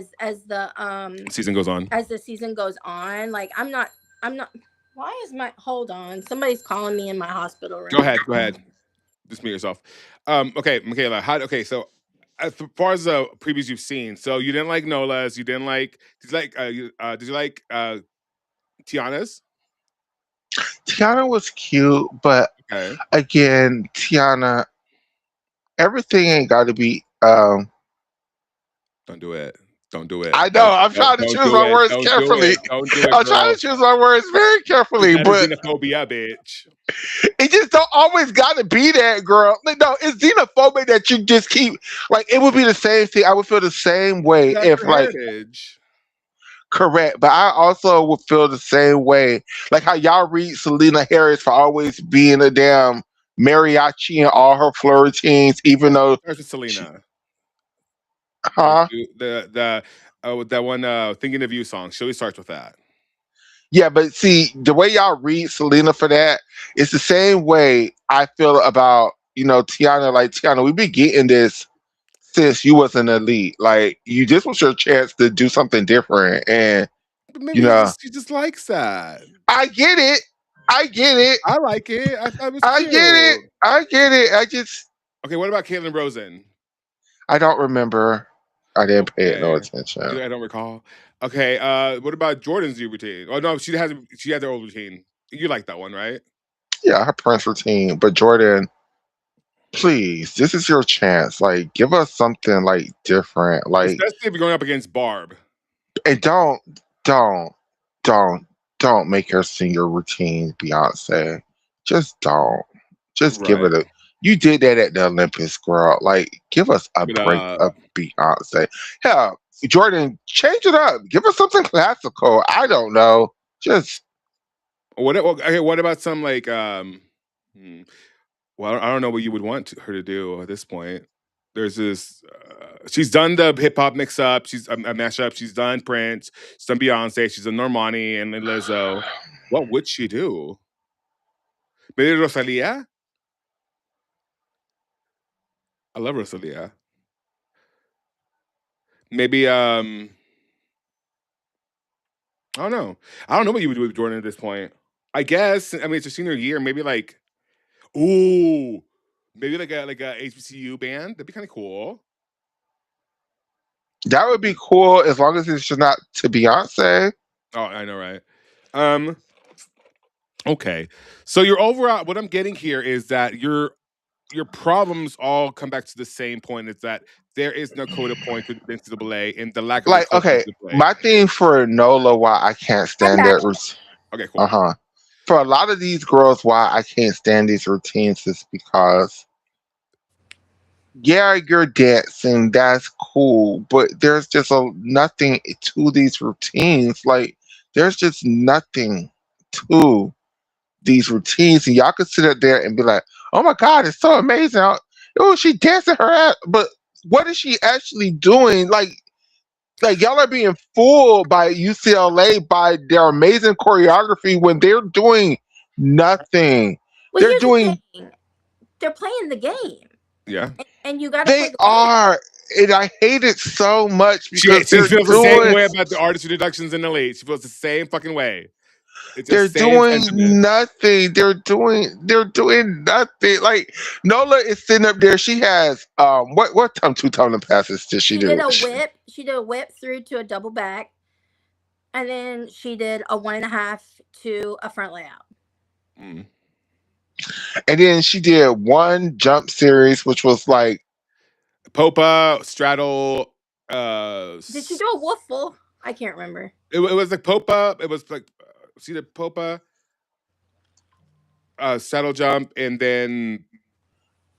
season goes on.
as the season goes on. Like I'm not. Why is my hold on? Somebody's calling me in my hospital
Go
room.
ahead, go ahead. Just mute yourself. Okay, Michaela. Okay, so as far as the previews you've seen, so you didn't like Nola's, you didn't like. Did you like Tiana's?
Tiana was cute, but
Okay,
again, Tiana, everything ain't got to be.
don't do it. Don't do it.
I know. I'm trying to
Don't
choose
do
my
it.
words
Don't do
carefully.
it. Don't do it,
I'm trying
girl.
to choose my words very
Cause
carefully,
that is
but
xenophobia, bitch.
it just don't always got to be that, girl. Like, no, it's xenophobic that you just keep like. It would be the same thing. I would feel the same way
That's
if
your
like
heritage.
correct, but I also would feel the same way. Like how y'all read Selena Harris for always being a damn mariachi in all her floor routines, even though
Starts with
she,
Selena.
huh?
That one "Thinking of You" song. She always starts with that.
Yeah, but see, the way y'all read Selena for that, it's the same way I feel about, Tiana. Like, Tiana, we be getting this since you was an elite. Like, you this was your chance to do something different. And,
But
you
maybe
know,
she just likes that.
I get it. I get it.
I like it. I thought it was
I
cute.
get it. I get it.
Okay, what about Caitlin Rosen?
I don't remember. I didn't pay it no
Okay,
attention.
I don't recall. Okay, what about Jordan's new routine? Oh no, she had their old routine. You like that one, right?
Yeah, her Prince routine. But Jordan, please, this is your chance. Like, give us something like different. Like,
Especially if you're going up against Barb.
and don't, don't, don't make her sing your routine, Beyonce. Just don't. Just give
Right.
it a. You did that at the Olympics, girl. Like, give us a
But
break of Beyonce. Hell, Jordan, change it up. Give us something classical. I don't know. Just
what about some like hmm, well, I don't know what you would want her to do at this point. There's this. She's done the hip hop mix up. She's a mashup. She's done Prince. She's done Beyonce. She's done Normani and Lizzo. What would she do? Maybe Rosalia. I love Rosalia. Maybe I don't know. I don't know what you would do with Jordan at this point. I guess. I mean, it's her senior year. Maybe like, ooh, maybe like a HBCU band. That'd be kind of cool.
that would be cool as long as it's just not to Beyonce.
Oh, I know, right? Um. Okay. So your overall, what I'm getting here is that your problems all come back to the same point: is that there is no code of points with the NCAA and the lack of
Like, okay,
inclusive play.
my thing for Nola, why I can't
I
stand
got
that.
you.
Okay,
Uh
cool.
huh. For a lot of these girls, why I can't stand these routines is because, yeah, you're dancing, that's cool, but there's just nothing to these routines. Like, there's just nothing to these routines, and y'all could sit up there and be like, "Oh my god, it's so amazing! Oh, she dancing her ass," but what is she actually doing? Like, Like y'all are being fooled by UCLA by their amazing choreography when they're doing nothing.
Well,
They're
here's the
doing
thing: they're playing the game,
Yeah.
and you got to play
they
the game.
are, and I hate it so much because
She feels the same way about the artist introductions in the late. She feels the same fucking way. It's the
they're
same
doing
sentiment.
nothing. They're doing nothing. Like Nola is sitting up there. She has what two tumbling passes did she
She did
do?
a whip. She did a whip through to a double back, and then she did a 1.5 to a front layout.
Mm.
And then she did one jump series, which was like
Popa, straddle,
Did she do a wolf full? I can't remember.
it was like Popa. It was like see the Popa, saddle jump, and then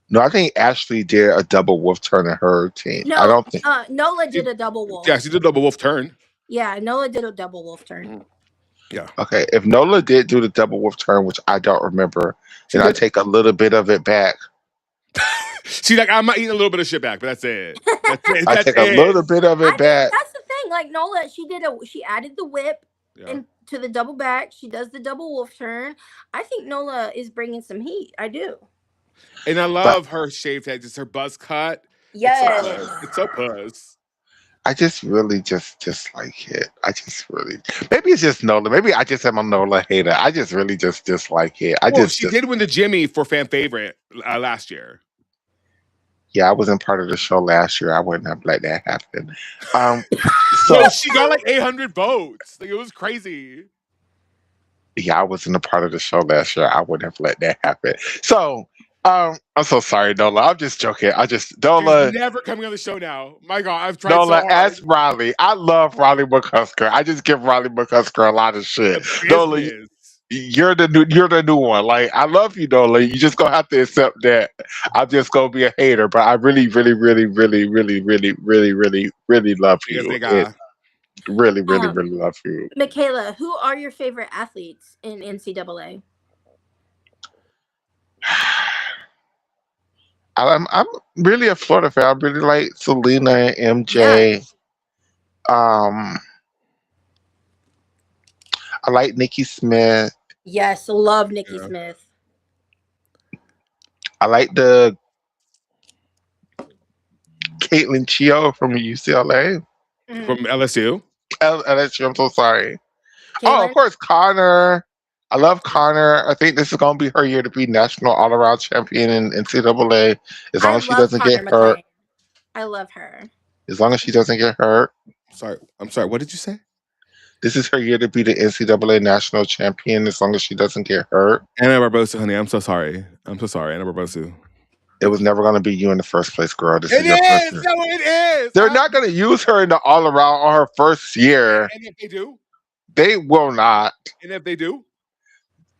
no, I think Ashley did a double wolf turn in her routine. I
No,
don't think.
Nola
she,
did a double wolf.
yeah, she did a double wolf turn.
Yeah, Nola did a double wolf turn.
Mm. Yeah,
Okay, if Nola did do the double wolf turn, which I don't remember,
she
then I
did.
take a little bit of it back.
She's like, I'm not eating a little bit of shit back, but that's it. That's it.
I
That's
take a
it.
little bit of
I
it
think
back.
that's the thing. Like Nola, she added the whip
Yeah.
and to the double back. She does the double wolf turn. I think Nola is bringing some heat. I do.
And I
But
love her shaved head, just her buzz cut.
Yes.
It's so puss.
I just really just dislike it. I just really maybe it's just Nola. Maybe I just am a Nola hater. I just really just dislike it.
Well, she did win the Jimmy for fan favorite last year.
Yeah, I wasn't part of the show last year. I wouldn't have let that happen. So
Yo, she got like 800 votes. Like it was crazy.
yeah, I wasn't a part of the show last year. I wouldn't have let that happen. So I'm so sorry, Nola. I'm just joking.
She's
Nola
never coming on the show now. My God, I've tried so hard.
ask Riley. I love Riley McCusker. I just give Riley McCusker a lot of shit.
The
Nola,
business.
you're the new one. Like I love you, Nola. You just gonna have to accept that I'm just gonna be a hater. But I really, really, really, really, really, really, really, really, really love
Yes,
you.
they got.
Really, really, really love you.
Michaela, who are your favorite athletes in NCAA?
I'm really a Florida fan. I really like Selena and MJ.
Yes.
Um, I like Nikki Smith.
Yes, love Nikki
Yeah.
Smith.
I like the Caitlin Chio from UCLA.
From LSU.
LSU, I'm so sorry. Oh,
Caitlin?
of course, Connor. I love Connor. I think this is going to be her year to be national all-around champion in NCAA. As long
I
as she
love
doesn't
Connor
get hurt.
McClain. I love her.
As long as she doesn't get hurt.
Sorry, I'm sorry. What did you say?
This is her year to be the NCAA national champion. As long as she doesn't get hurt.
Anna Barbosa, honey. I'm so sorry. I'm so sorry, Anna Barbosa.
It was never going to be you in the first place, girl. This
It
is your first
is.
year.
No, it is.
They're not going to use her in the all-around on her first year.
And if they do,
They will not.
and if they do,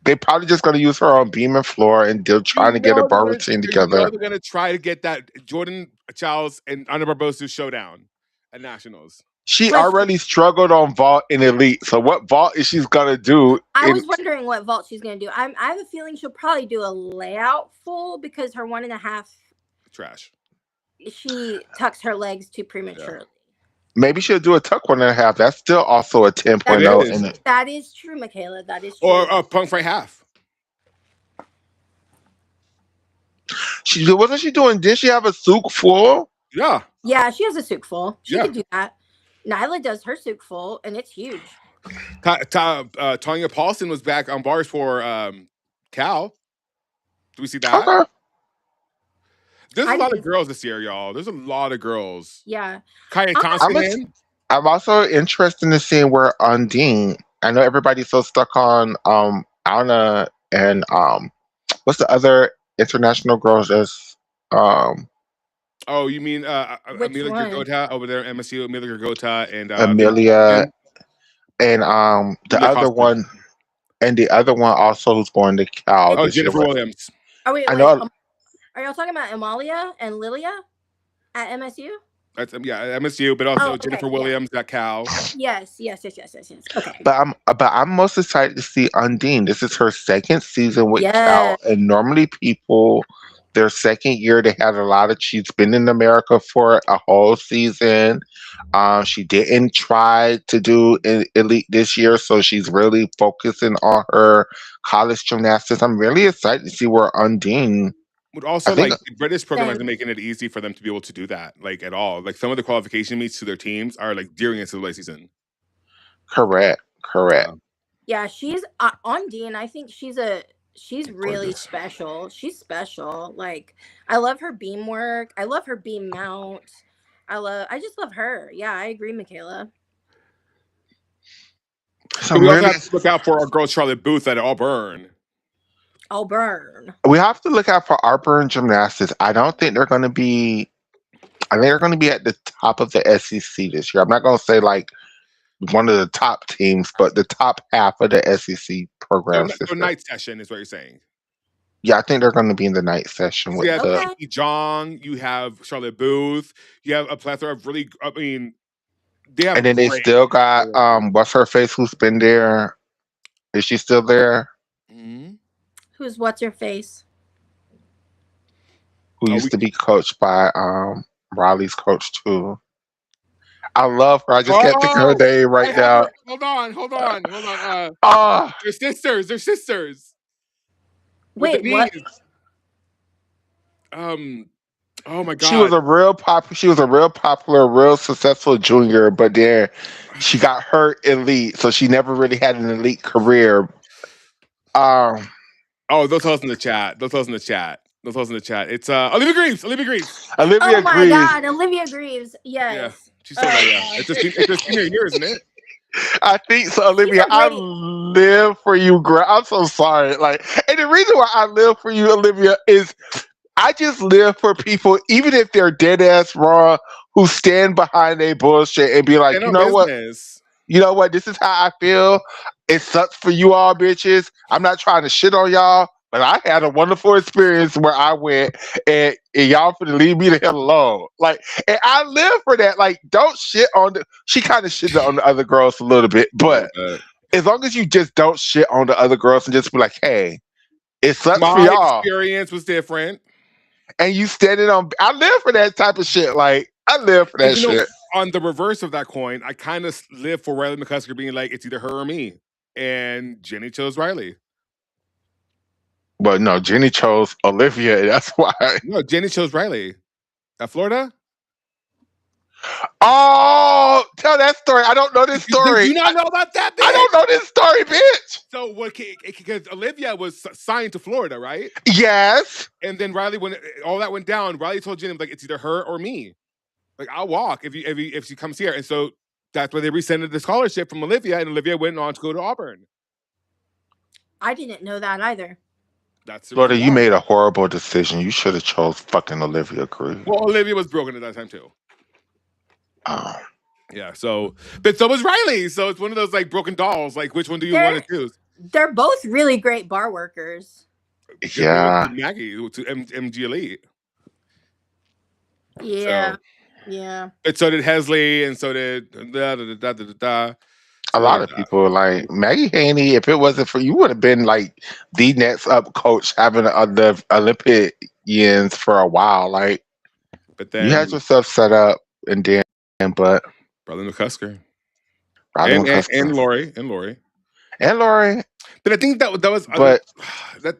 They probably just going to use her on beam and floor, and they're trying to get a bar routine together.
They're gonna try to get that Jordan Charles and Anna Barbosa showdown at nationals.
She
Question.
already struggled on vault in elite. So what vault is she's gonna do?
I was wondering what vault she's going to do. I have a feeling she'll probably do a layout full because her 1.5,
Trash.
she tucks her legs too prematurely.
Maybe she'll do a tuck 1.5. That's still also a 10.0
is.
in it.
That is true, Michaela. That is true.
Or punk fight half.
She wasn't she doing? Did she have a souk full?
Yeah.
Yeah, she has a souk full. She
Yeah.
could do that. Nyla does her souk full, and it's huge.
Tanya Paulson was back on bars for Cal. Do we see that?
Okay.
There's
I
a lot of
didn't-
girls this year, y'all. There's a lot of girls.
Yeah.
Kaya
I'm
Constantine.
I'm also interested in seeing where Undine. I know everybody's so stuck on Anna and what's the other international girls? There's
Oh, you mean
Which
Amelia
one?
Gergota over there at MSU? Amelia Gergota and
Amelia and the
Amelia
other
Costa.
one, and the other one also who's going to Cal.
Oh,
this year.
Jennifer Williams.
Oh, wait,
I
wait.
know.
Are y'all talking about Amalia and Lilia at MSU?
That's yeah, MSU, but also
Oh, okay,
Jennifer
yeah.
Williams at Cal.
Yes. Okay.
But I'm most excited to see Undine. This is her second season with
Yes.
Cal, and normally people their second year. They had a lot of. She's been in America for a whole season. She didn't try to do elite this year, so she's really focusing on her college gymnastics. I'm really excited to see where Undine.
But
I
also,
think
like, the British program
Same.
hasn't making it easy for them to be able to do that, like, at all. Like, some of the qualification meets to their teams are like during a NCAA season.
correct.
Yeah.
Yeah, she's on Dean. I think she's really
Gorgeous.
special. She's special. Like, I love her beam work. I love her beam mount. I just love her. Yeah, I agree, Michaela.
So
And
I'm
we also
really.
have to look out for our girl Charlotte Booth at Auburn.
I'll burn.
We have to look out for Auburn gymnastics. I don't think they're going to be. I think they're going to be at the top of the SEC this year. I'm not going to say like one of the top teams, but the top half of the SEC programs this
So
year.
night session is what you're saying.
Yeah, I think they're going to be in the night session
So
with
you have
the.
Okay.
Kiki Jong, you have Charlotte Booth, you have a plethora of really. I mean, they have
And then they
great.
still got what's her face who's been there? Is she still there?
Mhm.
What's her face?
Who
Oh,
used to be coached by Riley's coach too. I love her. I just can't think of her name
I
right
have
now.
her. Hold on.
Ah,
They're sisters. They're sisters. With the
Wait, what?
knees. Oh my
she was
god.
a real She was a real popular, real successful junior, but then she got hurt elite, so she never really had an elite career. Um,
Oh, they'll tell us in the chat. They'll tell us in the chat. It's Olivia Greaves.
Olivia
Oh my
Greaves.
God, Olivia Greaves.
Yeah.
Yes.
She's still there, yeah. It's a senior year, isn't it?
I think so, Olivia.
a
I
great-
live for you, girl. I'm so sorry. Like, and the reason why I live for you, Olivia, is I just live for people, even if they're dead ass wrong, who stand behind their bullshit and be like,
Yeah,
you
no
know what?
business.
You know what? This is how I feel. It sucks for you all, bitches. I'm not trying to shit on y'all, but I had a wonderful experience where I went and y'all finna leave me the hell alone. Like, and I live for that. Like, don't shit on the. She kind of shitted on the other girls a little bit, but as long as you just don't shit on the other girls and just be like, hey, it sucks for
My
y'all.
experience was different.
And you standing on. I live for that type of shit. Like, I live for that shit.
On the reverse of that coin, I kind of live for Riley McCusker being like, it's either her or me. And Jenny chose Riley.
But no, Jenny chose Olivia. And that's why.
No, Jenny chose Riley. At Florida?
Oh, tell that story. I don't know this story.
Do you not know about that, bitch?
I don't know this story, bitch.
So what? Because Olivia was signed to Florida, right?
Yes.
And then Riley, when all that went down, Riley told Jenny like, it's either her or me. Like, I'll walk if she comes here. And so that's why they rescinded the scholarship from Olivia, and Olivia went on to go to Auburn.
I didn't know that either.
That's the
Florida,
reason
you
why.
made a horrible decision. You should have chose fucking Olivia Greaves.
Well, Olivia was broken at that time too.
Oh.
Yeah, but so was Riley. So it's one of those like broken dolls. Like, which one do you want to choose?
They're both really great bar workers.
Yeah.
Maggie to MG Elite.
Yeah. Yeah.
And so did Hesley, and so did
A lot of people like Maggie Haney. If it wasn't for you, would have been like the next up coach, having the Olympians for a while. Like,
but then
you had yourself set up, and then, but
Brother McCusker,
and
Lori. But I think that was.
But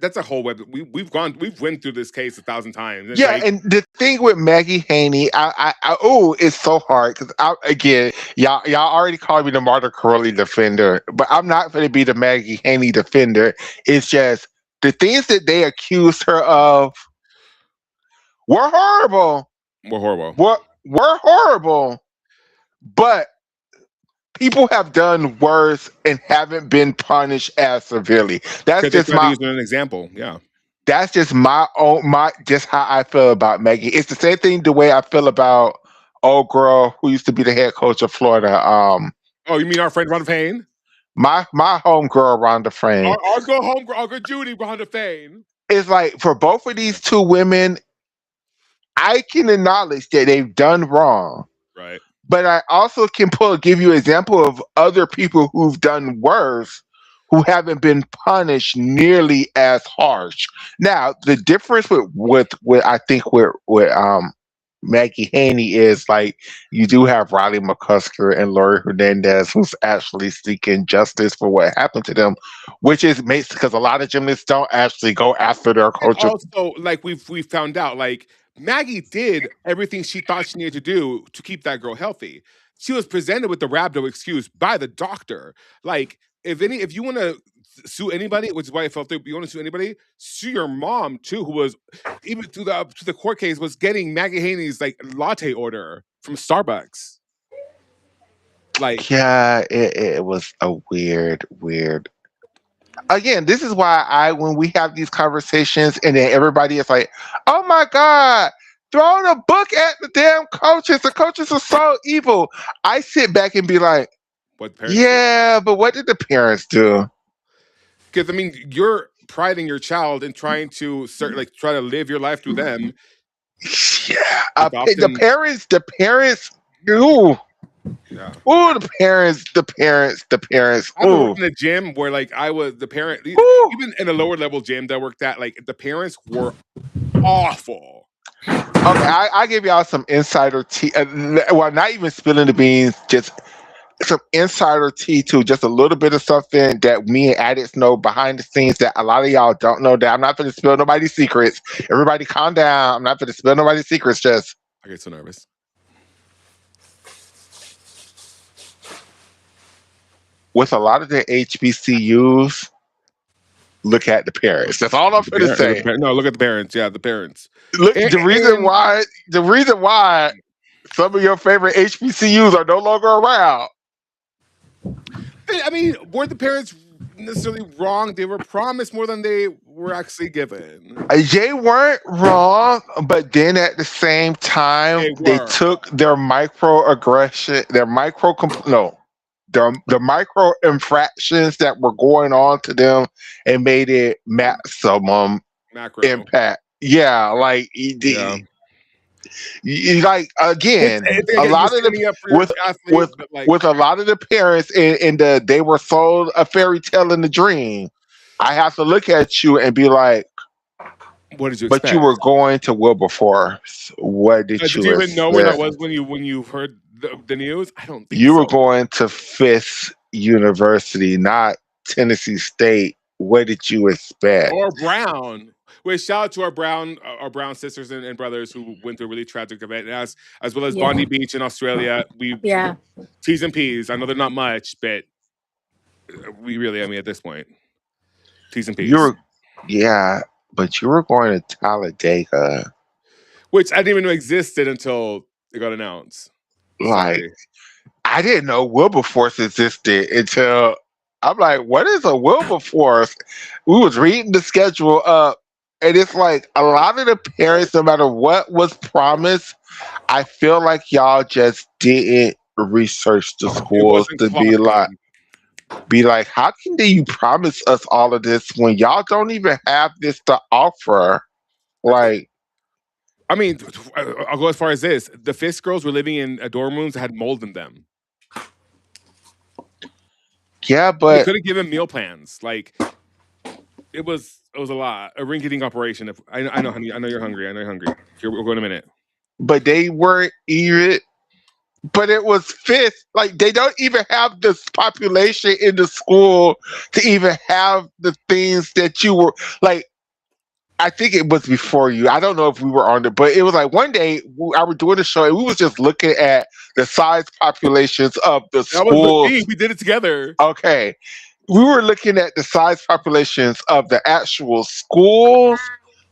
that's a whole web. We've went through this case 1,000 times.
It's and the thing with Maggie Haney, it's so hard because again, y'all already called me the Marta Corelli defender, but I'm not going to be the Maggie Haney defender. It's just the things that they accused her of were horrible. Were horrible, but people have done worse and haven't been punished as severely. That's just
an example. Yeah.
That's just just how I feel about Maggie. It's the same thing the way I feel about old girl who used to be the head coach of Florida.
Oh, you mean our friend Rhonda Fain?
My home girl Rhonda Fain.
Our girl Judy Rhonda Fain.
It's like for both of these two women, I can acknowledge that they've done wrong.
Right.
But I also can give you an example of other people who've done worse, who haven't been punished nearly as harsh. Now, the difference with I think with Maggie Haney is like you do have Riley McCusker and Lori Hernandez who's actually seeking justice for what happened to them, which is makes because a lot of gymnasts don't actually go after their
And
coaches.
also, like we found out, like Maggie did everything she thought she needed to do to keep that girl healthy. She was presented with the rhabdo excuse by the doctor. Like, if you want to sue anybody, which is why I felt that you want to sue anybody, sue your mom too, who was even to the court case was getting Maggie Haney's like latte order from Starbucks. Like,
Yeah, it was a weird. Again, this is why when we have these conversations and then everybody is like, "Oh my god, throwing a book at the damn coaches. The coaches are so evil." I sit back and be like,
what parents do.
"Yeah, but what did the parents do?"
Because I mean, you're priding your child and trying to like try to live your life through them.
Yeah,
It's
the
often
parents. Ooh,
yeah.
ooh, the parents.
I remember
Ooh,
working in a gym where like I was the parent,
ooh.
even in a lower level gym that I worked at, like the parents were awful.
Okay, I give y'all some insider tea. Well, not even spilling the beans, just some insider tea too. Just a little bit of something that me and addicts know behind the scenes that a lot of y'all don't know. That I'm not going to spill nobody's secrets. Everybody, calm down. I'm not going to spill nobody's secrets. Just
I get so nervous.
with a lot of the HBCUs, look at the parents. That's all I'm
The
going to
parent, look at
say.
the no, look at the parents. Yeah, the parents.
Look,
And,
the reason why some of your favorite HBCUs are no longer around.
I mean, were the parents necessarily wrong? They were promised more than they were actually given.
They weren't wrong, but then at the same time,
They
they
were.
took their microaggression, the micro infractions that were going on to them and made it maximum
Macro.
impact. Yeah, like
Yeah.
like again,
It's
a
again, you're
lot of the
standing up for your
with
athlete,
with
but like,
with a lot of the parents in the they were sold a fairy tale in the dream. I have to look at you and be like,
what did you
but you
expect?
were going to Wilberforce. What did
Did
you
you even know where that
expect?
was when you heard the news? I don't think
You were
so.
going to Fisk University, not Tennessee State. What did you expect?
Or Brown. Which shout out to our Brown sisters and brothers who went through a really tragic event, and as well as
Yeah.
Bondi Beach in Australia. We
Yeah.
T's and P's. I know they're not much, but we really, I mean, at this point, T's and
You
P's.
were, yeah, but you were going to Talladega.
Which I didn't even know existed until it got announced.
Like,
Sorry.
I didn't know Wilberforce existed until I'm like, what is a Wilberforce? We was reading the schedule up, and it's like a lot of the parents, no matter what was promised, I feel like y'all just didn't research the
It
schools
wasn't
to
clocked in.
be like, how can you promise us all of this when y'all don't even have this to offer? Like,
I mean, I'll go as far as this. The Fisk girls were living in dorm rooms that had mold in them.
yeah,
They
but
couldn't give him meal plans. Like it was a lot. A ring-eating operation. If I know, honey. I know you're hungry. I know you're hungry. Here, we'll go in a minute.
they weren't even. But it was fifth. Like they don't even have this population in the school to even have the things that you were like. I think it was before you. I don't know if we were on it, but it was like one day I was doing a show and we was just looking at the size populations of the
That was with me.
schools.
We did it together.
Okay, we were looking at the size populations of the actual schools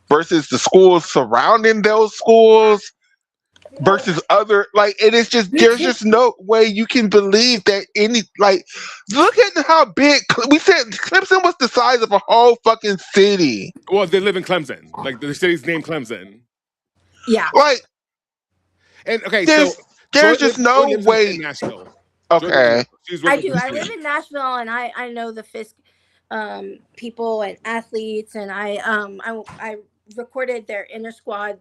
versus the schools surrounding those schools versus other like it is just there's just no way you can believe that any like look at how big we said Clemson was the size of a whole fucking city.
Well, they live in Clemson. Like the city's named Clemson.
Yeah.
Like
And okay, so
there's there's just
Joy
no
lives in
way.
Nashville. Joy lives in
Okay,
Nashville. She's
I
working for
do.
the
I live
city.
in Nashville, and I know the Fisk people and athletes, and I recorded their inner squad,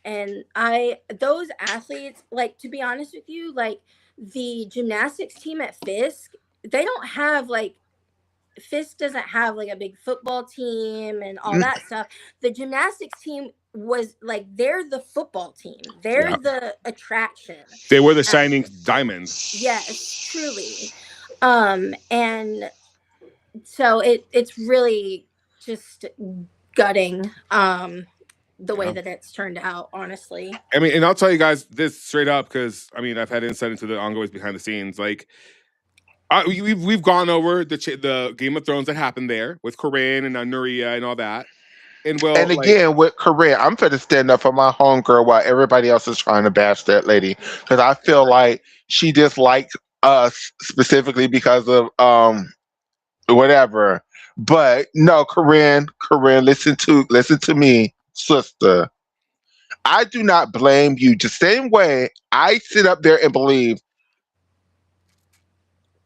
and I those athletes, like, to be honest with you, like the gymnastics team at Fisk, they don't have like FIS doesn't have like a big football team and all that stuff. The gymnastics team was like, they're the football team. They're
Yeah.
the attraction.
They were the shining diamond.
Yes, truly. And so it's really just gutting the way that it's turned out, honestly.
I mean, and I'll tell you guys this straight up because I mean I've had insight into the ongoings behind the scenes. Like we've gone over the Game of Thrones that happened there with Corinne and Nuria and all that. And well,
And again, with Corinne, I'm going to stand up for my homegirl while everybody else is trying to bash that lady, because I feel like she disliked us specifically because of whatever. But no, Corinne, listen to me, sister. I do not blame you. The same way I sit up there and believe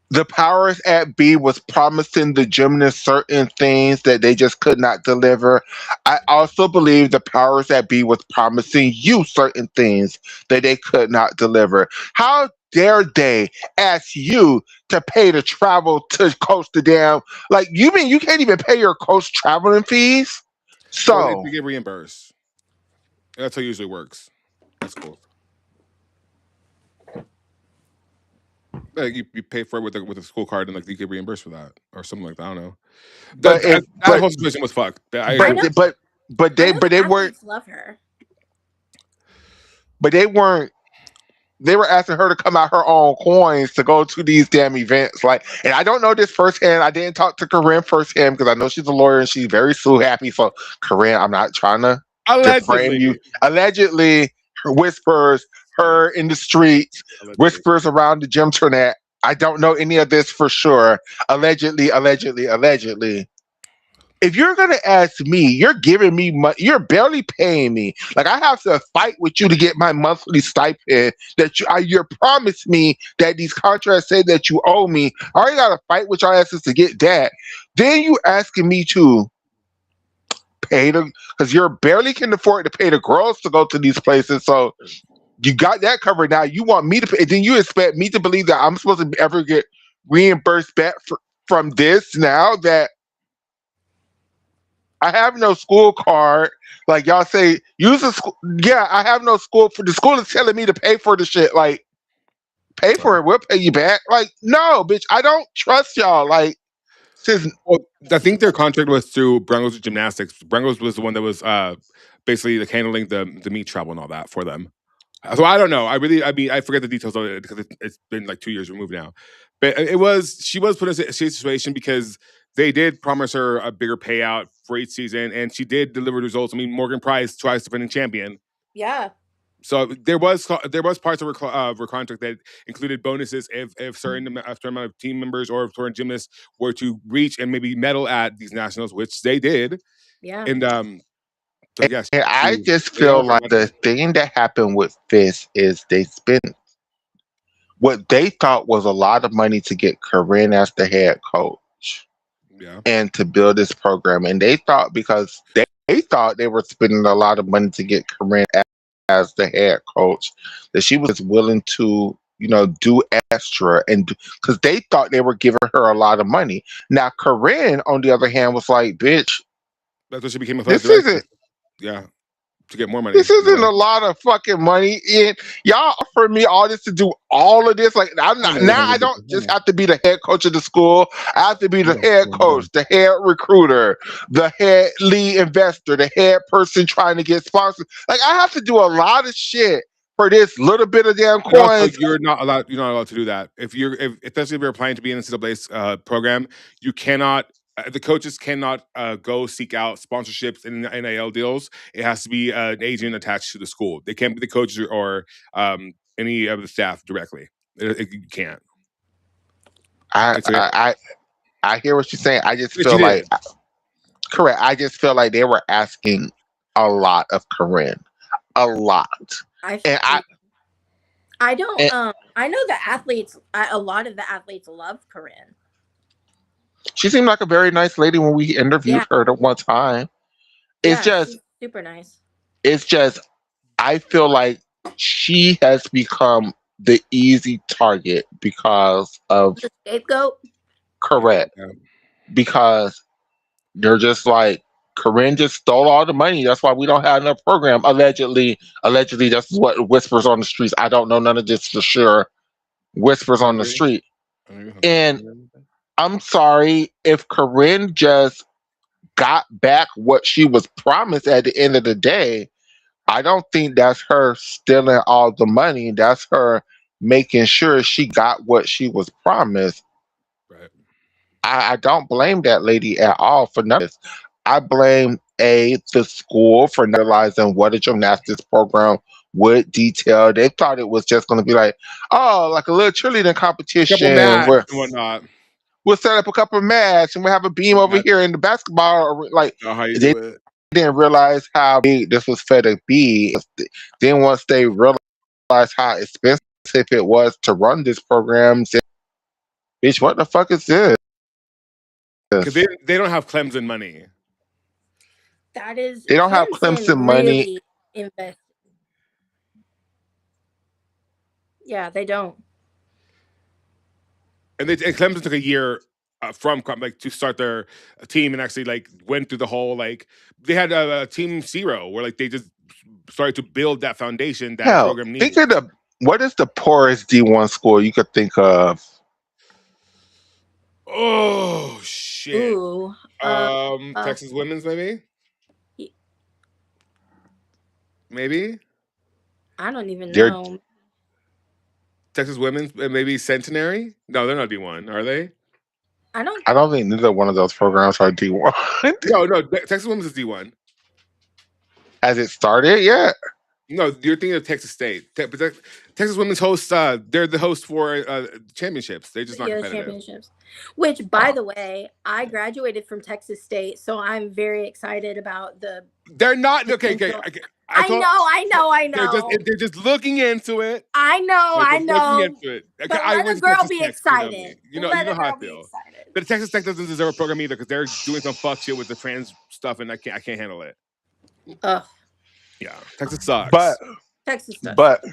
the powers at be was promising the gymnasts certain things that they just could not deliver. I also believe the powers that be was promising you certain things that they could not deliver. How dare they ask you to pay to travel to coach the damn, like, you mean you can't even pay your coach traveling fees?
well, if
So
you get reimbursed, that's how it usually works. That's cool. Like you pay for it with a school card and like you get reimbursed for that or something like that. I don't know.
but if
That whole situation was fucked. I
I
agree.
know,
but
I
they
know
but
the
they weren't
athletes love her.
but they weren't they were asking her to come out her own coins to go to these damn events. Like, and I don't know this firsthand. I didn't talk to Corinne firsthand because I know she's a lawyer and she's very so happy. So, Corinne, I'm not trying to deframe
Allegedly.
you. Allegedly, her whispers, her in the streets,
Allegedly.
whispers around the gym internet. I don't know any of this for sure. Allegedly, allegedly, allegedly. If you're gonna ask me, you're giving me money. You're barely paying me. Like, I have to fight with you to get my monthly stipend. That you promised me that these contracts say that you owe me. I already got to fight with your asses to get that. Then you asking me to pay the, because you're barely can afford to pay the girls to go to these places. So you got that covered. Now you want me to pay. Then you expect me to believe that I'm supposed to ever get reimbursed back from this now that I have no school card. Like, y'all say, use a school. Yeah, I have no school for the school is telling me to pay for the shit. Like, pay for it, we'll pay you back. Like, no, bitch, I don't trust y'all. Like, since
Well, I think their contract was through Brangos Gymnastics. Brangos was the one that was basically like handling the meet travel and all that for them. So I don't know. I mean, I forget the details of it because it's been like 2 years removed now. But she was put in a situation because they did promise her a bigger payout for each season, and she did deliver results. I mean, Morgan Price, twice defending champion.
Yeah.
So there was parts of her contract that included bonuses if certain amount of team members or certain gymnasts were to reach and maybe medal at these nationals, which they did.
Yeah.
And so yes,
and I just
they
feel
owed her
like
money.
the thing that happened with this is they spent what they thought was a lot of money to get Corinne as the head coach
Yeah.
and to build this program. And they thought because they thought they were spending a lot of money to get Corinne as the head coach, that she was willing to, do extra and because they thought they were giving her a lot of money. Now, Corinne, on the other hand, was like, bitch,
That's when she became a
this
director.
isn't
Yeah. To get more money.
this
in a
isn't
way.
a lot of fucking money. And y'all offer me all this to do all of this. Like, I'm not now. I don't just have to be the head coach of the school. I have to be the head coach, the head recruiter, the head lead investor, the head person trying to get sponsors. Like, I have to do a lot of shit for this little bit of damn
And also,
coins.
you're not allowed to do that. Especially if you're applying to be in the NCAA's program, you cannot. The coaches cannot go seek out sponsorships and NIL deals. It has to be an agent attached to the school. They can't be the coaches or any of the staff directly. You can't.
I
It's a,
I I hear what you're saying. I just
but you
feel like
did.
correct. I just feel like they were asking a lot of Corinne, a lot,
I
and
I don't
and
I know the athletes, a lot of the athletes love Corinne.
she seemed like a very nice lady when we interviewed
Yeah.
her the one time. It's
Yeah,
just,
she's super nice.
it's just, I feel like she has become the easy target because of
The scapegoat.
correct.
Yeah.
because they're just like Corinne just stole all the money. That's why we don't have enough program. Allegedly, that's what whispers on the streets. I don't know none of this for sure. Whispers on the
Hungry?
street.
Are you hungry?
And I'm sorry if Corinne just got back what she was promised at the end of the day. I don't think that's her stealing all the money. That's her making sure she got what she was promised.
Right.
I don't blame that lady at all for none of this. I blame the school for not realizing what a gymnastics program would detail. They thought it was just going to be like, oh, like a little cheerleading
Couple
competition
mats
where
and whatnot.
we'll set up a couple of mats and we'll have a beam over
That's
here in the basketball. Like
not how you
they
do it.
didn't realize how big this was for to be. Then once they realized how expensive it was to run this program, said, bitch, what the fuck is this?
Because they don't have Clemson money.
That is
They don't have
Clemson
Clemson money.
really invest. Yeah, they don't.
And Clemson took a year from like to start their team and actually like went through the whole like they had a team zero where like they just started to build that foundation that a
Hell,
program
think
needs.
of what is the poorest D1 school you could think of?
Oh shit!
Ooh.
Texas women's maybe.
I don't even
They're-
know.
Texas women's maybe Centenary. No, they're not D1, are they?
I don't.
I don't think neither one of those programs are D1.
No. Texas women's is D1.
Has it started yet?
No, you're thinking of Texas State. Texas women's hosts. They're the host for championships. They're just not competitive.
Championships. Which, by the way, I graduated from Texas State, so I'm very excited about the.
They're not okay.
I know.
They're just looking into it.
I know.
Looking into it.
But let a girl be excited.
You know how I feel. But Texas Tech doesn't deserve a program either because they're doing some fuck shit with the trans stuff, and I can't handle it.
Ugh.
Yeah, Texas sucks.
Texas sucks.
But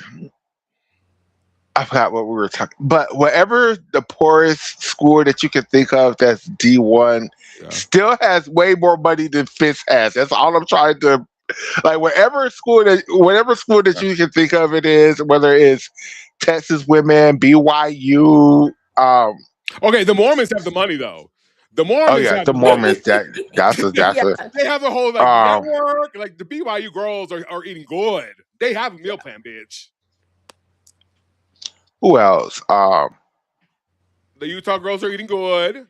I forgot what we were talking. But whatever the poorest school that you can think of that's D1 still has way more money than Fisk has. That's all I'm trying to like. Whatever school that you can think of, it is whether it's Texas women, BYU.
Okay, the Mormons have the money though. The Mormons.
Oh yeah, the Mormons. That's a.
They have a whole network. Like the BYU girls are eating good. They have a meal plan, bitch.
Who else?
The Utah girls are eating good.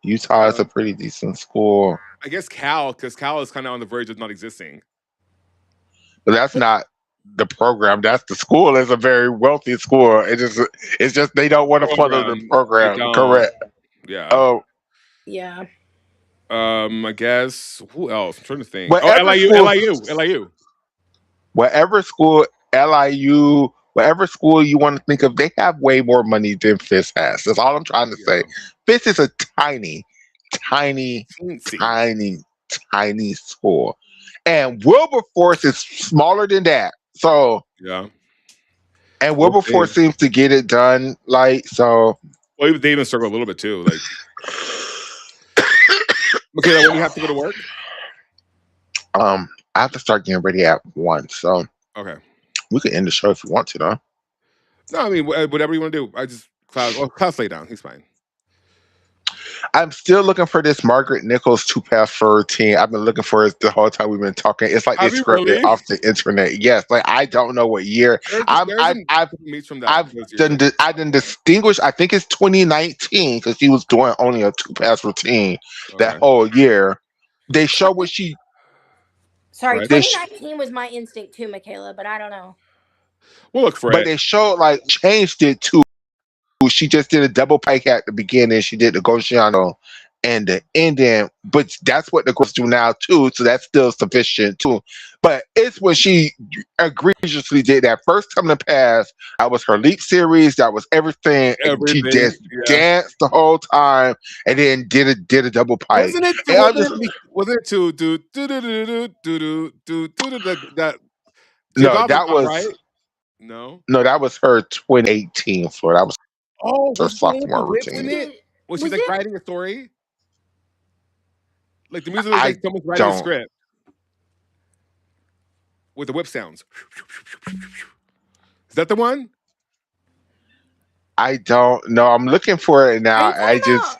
Utah is a pretty decent school.
I guess Cal, because Cal is kind of on the verge of not existing.
But that's not the program. That's the school. It's a very wealthy school. It's just they don't want to follow the program. Correct.
Yeah.
Oh.
Yeah. I guess who else? I'm trying to think. LIU.
Whatever school, LIU, whatever school you want to think of, they have way more money than Fisk has. That's all I'm trying to say. Fisk is a tiny school. And Wilberforce is smaller than that. So
yeah.
And Wilberforce seems to get it done, like so.
Well, they even struggle a little bit too. Like, Michaela, when do you have to go to work?
I have to start getting ready at 1. So
okay,
we could end the show if you want to, though.
No, I mean whatever you want to do. I just Cloud lay down. He's fine.
I'm still looking for this Margaret Nichols 2-pass for routine. I've been looking for it the whole time we've been talking. It's like they scripted off the internet. Yes, like I don't know what year. I've done distinguished. I think it's 2019 because she was doing only a 2-pass routine that whole year. They show what she.
Sorry, 2019 was my instinct too, Michaela, but I don't know.
We'll look for it.
But they showed changed it to. She just did a double pike at the beginning. She did the Gosciano and the ending, but that's what the girls do now too. So that's still sufficient too. But it's when she egregiously did that first time in the past. That was her leap series. That was everything. She just danced the whole time and then did a double pike.
Wasn't it to do that?
No, that was
right.
No, that was her 2018 floor. That was
her
sophomore routine.
Was she riding a story? Like the music was
I
like someone's writing a
don't.
script with the whip sounds. Is that the one?
I don't know. I'm looking for it
Are
now.
you talking
I just.
about?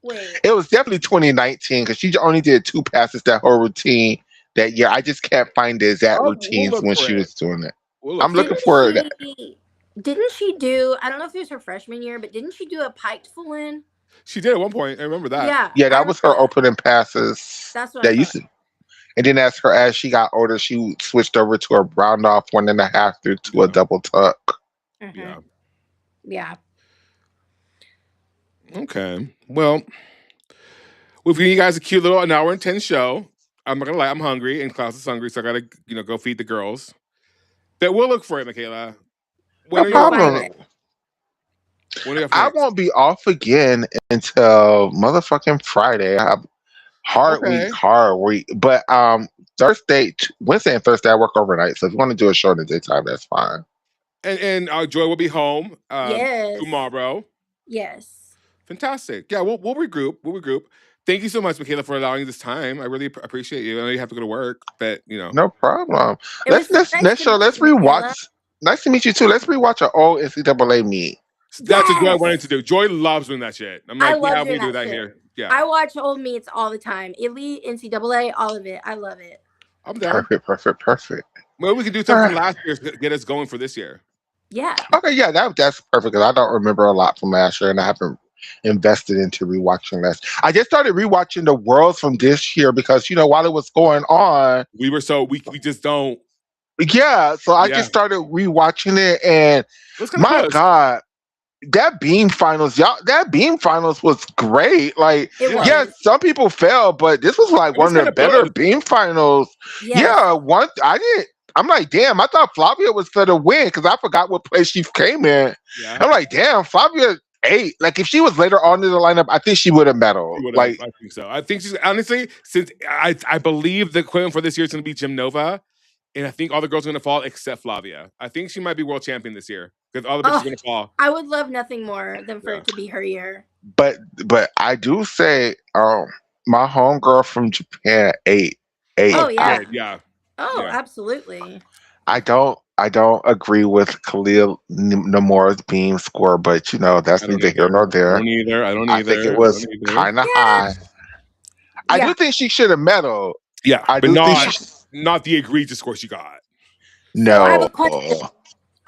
Wait.
It was definitely 2019 because she only did 2 passes that whole routine that year. I just can't find the exact
Oh, we'll
routines
look
when
for
she
it.
was doing it.
We'll look
I'm
for
looking
it.
Didn't
for it.
she do, I don't know if it was her freshman year, but didn't she do a piked full in?
She did at one point. I remember that.
Yeah,
Yeah,
I
that
remember
was her
that.
opening passes.
That's what I
That used
thought.
to. And then as she got older, she switched over to a round off 1.5 through to a
Yeah.
double tuck.
Mm-hmm.
Yeah.
Yeah.
Okay. Well, we've given you guys a cute little 1 hour and 10 show. I'm not gonna lie, I'm hungry, and Klaus is hungry, so I gotta, go feed the girls. But we'll look for it, Michaela. When
No
are you
You'll
off
find
next?
problem.
it.
When are you off
I
next?
won't be off again until motherfucking Friday. I have
Okay.
hard week. But Wednesday and Thursday, I work overnight. So if you want to do a show in the daytime, that's fine.
And Joy will be home
Yes.
tomorrow.
Yes.
Fantastic. Yeah, we'll regroup. We'll regroup. Thank you so much, Michaela, for allowing this time. I really appreciate you. I know you have to go to work, but
No problem.
It was so nice
Next
to
show.
meet
Let's
you, Michaela.
rewatch. Nice to meet you too. Let's rewatch an old NCAA meet.
that's what Joy
Yes.
wanted to do. Joy loves doing that shit. I'm
I
like,
love
yeah, we
doing
do
that
that
shit.
here. Yeah,
I watch old meets all the time. Elite, NCAA, all of it. I love it.
I'm down.
Perfect.
Well, we can do
All
something from
right.
last year to get us going for this year.
Yeah.
Okay, yeah, that's perfect because I don't remember a lot from last year, and I haven't invested into rewatching this. I just started rewatching the Worlds from this year because while it was going on,
We were so we just don't.
yeah. So I
Yeah,
just started rewatching it, and
it was kind of
my
close.
God, that beam finals, y'all, that beam finals was great. Like,
It
Yeah.
yeah,
was.
some people fell, but this was like
It was
one of the
kinda
better
good.
beam finals.
Yes.
Yeah, one I didn't. I'm like, damn, I thought Flavia was for the win because I forgot what place she came in.
Yeah,
I'm like, damn, Flavia 8. Like, if she was later on in the lineup, I think she would have medaled.
she would have.
Like,
I think so. I think she's honestly, since I believe the equivalent for this year is going to be Gym Nova, and I think all the girls are going to fall except Flavia. I think she might be world champion this year because all the bitches are
Oh,
going to fall.
I would love nothing more than for
Yeah.
it to be her year.
but I do say, my homegirl from Japan, 8.
Oh, yeah.
Yeah.
Oh,
Yeah.
absolutely.
I don't agree with Khalil Namora's beam score, but that's
I don't
neither here
either.
nor
I
there.
don't either. I don't
I think it
either. I
was
don't either.
kind of
Yeah.
high. I
Yeah.
do think she should have medaled.
Yeah,
I
but
do think
not the egregious score she got.
So I have a
no.
question.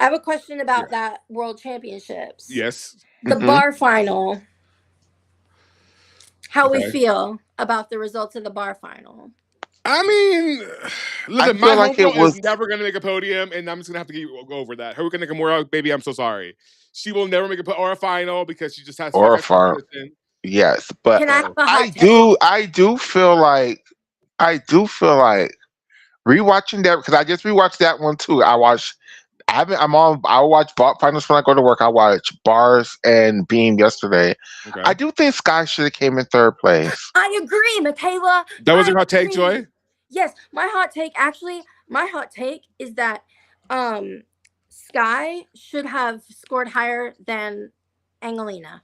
I have a question about that World Championships.
Yes.
The
Mhm.
bar final. How we
Okay.
feel about the results of the bar final.
I mean, listen,
feel
my
like it
homegirl
was-
is never going to make a podium, and I'm just going to have to go over that. Haruka Nakamura, baby, I'm so sorry. She will never make or a final because she just has
Or a
such
final.
competition.
Yes, but
Can I have a hot
I
take?
do feel like rewatching that because I just rewatched that one too. I watch bar finals when I go to work. I watch bars and beam yesterday.
Okay.
I do think Sky should have came in third place.
I agree, Michaela.
That was
I
your hot take,
agree.
Joy?
Yes, my hot take is that Sky should have scored higher than Angelina.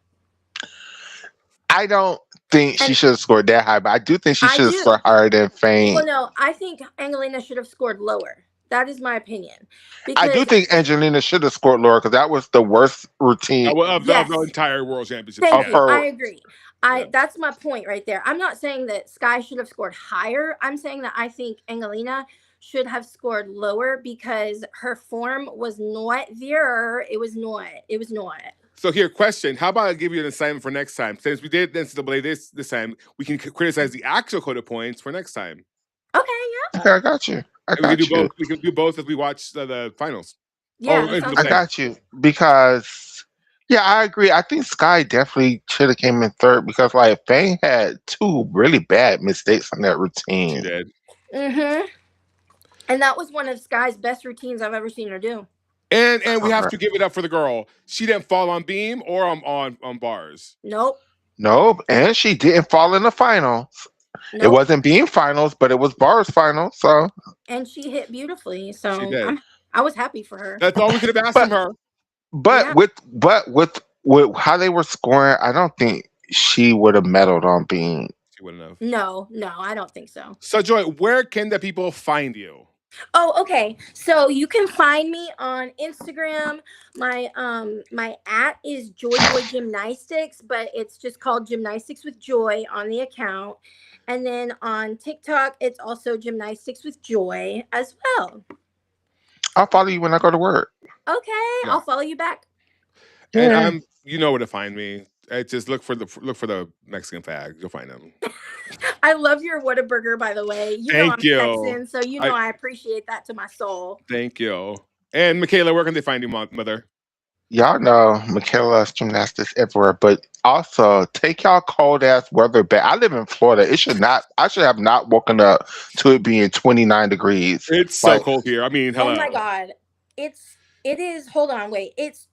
I don't think she
And-
should have scored that high, but I do think she
I
should have
do.
scored higher than Fane.
Well, no, I think Angelina should have scored lower. That is my opinion.
I do think Angelina should have scored lower because that was the worst routine.
Of
Yes.
the entire World Championship.
Thank
of
you.
her-
I agree.
Yeah.
That's my point right there. I'm not saying that Sky should have scored higher. I'm saying that I think Angelina should have scored lower because her form was not there. It was not.
So here, question. How about I give you an assignment for next time? Since we did NCAA this time, we can criticize the actual quota points for next time.
Okay, yeah.
Okay, I got you.
We can do both. We can do both if we watch the finals.
Yeah,
Oh,
that sounds
I
good.
got you because I agree. I think Sky definitely should have came in third because like Fane had 2 really bad mistakes on that routine.
She did.
Mm-hmm. And that was one of Sky's best routines I've ever seen her do.
And we have to give it up for the girl. She didn't fall on beam or on bars.
Nope.
Nope, and she didn't fall in the finals.
Nope.
It wasn't beam finals, but it was bars finals. So,
And she hit beautifully. So
She did.
I was happy for her.
That's all we could have asked from her.
but
Yeah.
with how they were scoring, I don't think she would have medaled on beam.
She You wouldn't have.
No, I don't think so.
So, Joy, where can the people find you?
Oh, okay. So you can find me on Instagram. My at is Joy Gymnastics, but it's just called Gymnastics with Joy on the account. And then on TikTok, it's also Gymnastics with Joy as well.
I'll follow you when I go to work.
Okay,
Yeah.
I'll follow you back.
And
Yeah.
you know where to find me. Just look for the Mexican fag. You'll find him.
I love your Whataburger, by the way. You know
Thank
I'm
you.
Texan, so you know I appreciate that to my soul.
Thank you. And Michaela, where can they find you, mother?
Y'all know Michaela's gymnastics everywhere, but also take y'all cold ass weather back. I live in Florida. I should have not woken up to it being 29 degrees.
It's so cold here. I mean, hello.
Oh my God. It is, hold on, wait. It's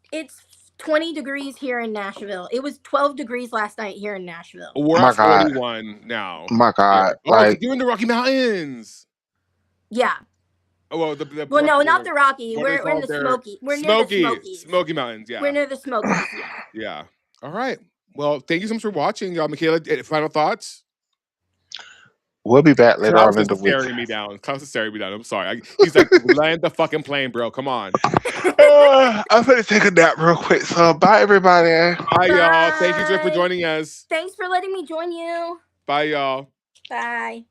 20 degrees here in Nashville. It was 12 degrees last night here in Nashville.
We're
My
at
God.
41 now.
My God.
Oh,
Like,
you're in the Rocky Mountains.
Yeah.
Oh, well,
Well, no, not the Rocky.
what are they
We're in
called
the
there?
Smoky. We're near the Smokies.
Smoky Mountains, yeah.
We're near the Smokies, yeah.
Yeah. All right. Well, thank you so much for watching, y'all. Michaela, final thoughts?
we'll be back later
Klaus
on in
is
the week.
staring me down. Klaus is staring me down. I'm sorry. He's like, land the fucking plane, bro. Come on.
I'm going to take a nap real quick. So, bye, everybody.
Bye, y'all. Thank you, Joy, for
Bye.
joining us.
Thanks for letting me join you.
Bye, y'all.
Bye.